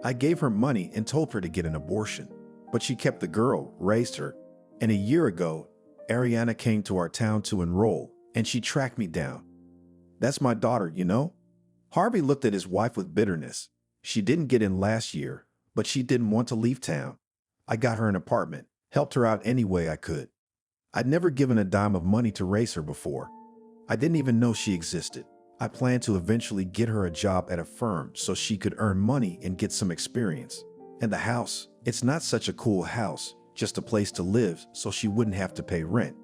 I gave her money and told her to get an abortion. But she kept the girl, raised her. And a year ago, Ariana came to our town to enroll, and she tracked me down. That's my daughter, you know?" Harvey looked at his wife with bitterness. "She didn't get in last year, but she didn't want to leave town. I got her an apartment, helped her out any way I could. I'd never given a dime of money to raise her before. I didn't even know she existed. I planned to eventually get her a job at a firm so she could earn money and get some experience. And the house, it's not such a cool house, just a place to live so she wouldn't have to pay rent.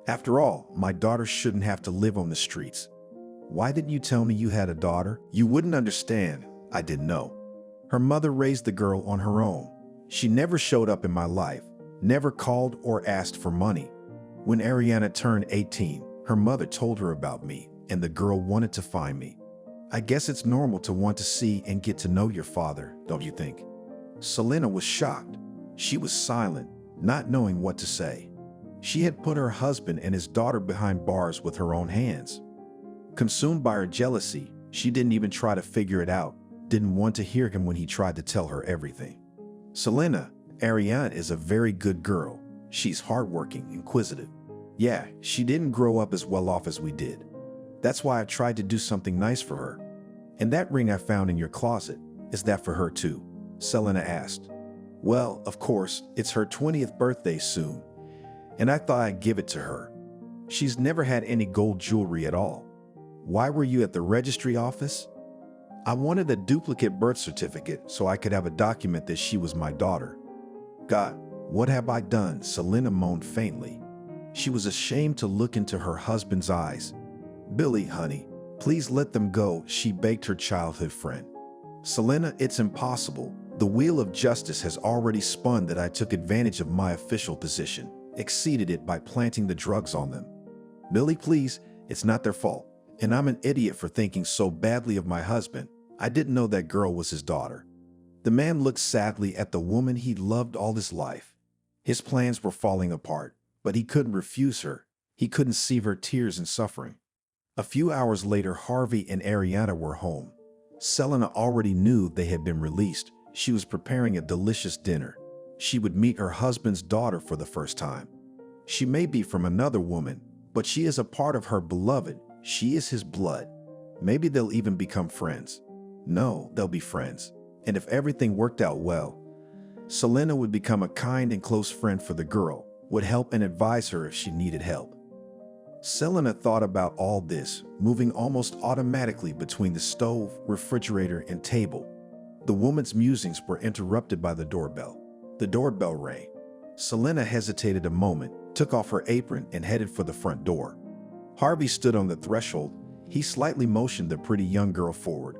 After all, my daughter shouldn't have to live on the streets. Why didn't you tell me you had a daughter? You wouldn't understand. I didn't know. Her mother raised the girl on her own. She never showed up in my life, never called or asked for money. When Ariana turned 18, her mother told her about me, and the girl wanted to find me. I guess it's normal to want to see and get to know your father, don't you think?" Selena was shocked. She was silent, not knowing what to say. She had put her husband and his daughter behind bars with her own hands. Consumed by her jealousy, she didn't even try to figure it out, didn't want to hear him when he tried to tell her everything. "Selena, Ariane is a very good girl. She's hardworking, inquisitive. Yeah, she didn't grow up as well off as we did. That's why I tried to do something nice for her. And that ring I found in your closet, is that for her too?" Selena asked. "Well, of course, it's her 20th birthday soon, and I thought I'd give it to her. She's never had any gold jewelry at all. Why were you at the registry office? I wanted a duplicate birth certificate so I could have a document that she was my daughter. God, what have I done? Selena moaned faintly. She was ashamed to look into her husband's eyes. Billy, honey, please let them go, she begged her childhood friend. Selena, it's impossible. The wheel of justice has already spun that I took advantage of my official position, exceeded it by planting the drugs on them. Billy, please, it's not their fault. And I'm an idiot for thinking so badly of my husband. I didn't know that girl was his daughter. The man looked sadly at the woman he loved all his life. His plans were falling apart, but he couldn't refuse her. He couldn't see her tears and suffering. A few hours later, Harvey and Ariana were home. Selena already knew they had been released. She was preparing a delicious dinner. She would meet her husband's daughter for the first time. She may be from another woman, but she is a part of her beloved. She is his blood. Maybe they'll even become friends. No, they'll be friends. And if everything worked out well, Selena would become a kind and close friend for the girl, would help and advise her if she needed help. Selena thought about all this, moving almost automatically between the stove, refrigerator, and table. The woman's musings were interrupted by the doorbell. The doorbell rang. Selena hesitated a moment, took off her apron, and headed for the front door. Harvey stood on the threshold. He slightly motioned the pretty young girl forward.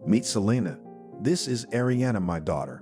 Meet Selena. This is Ariana, my daughter.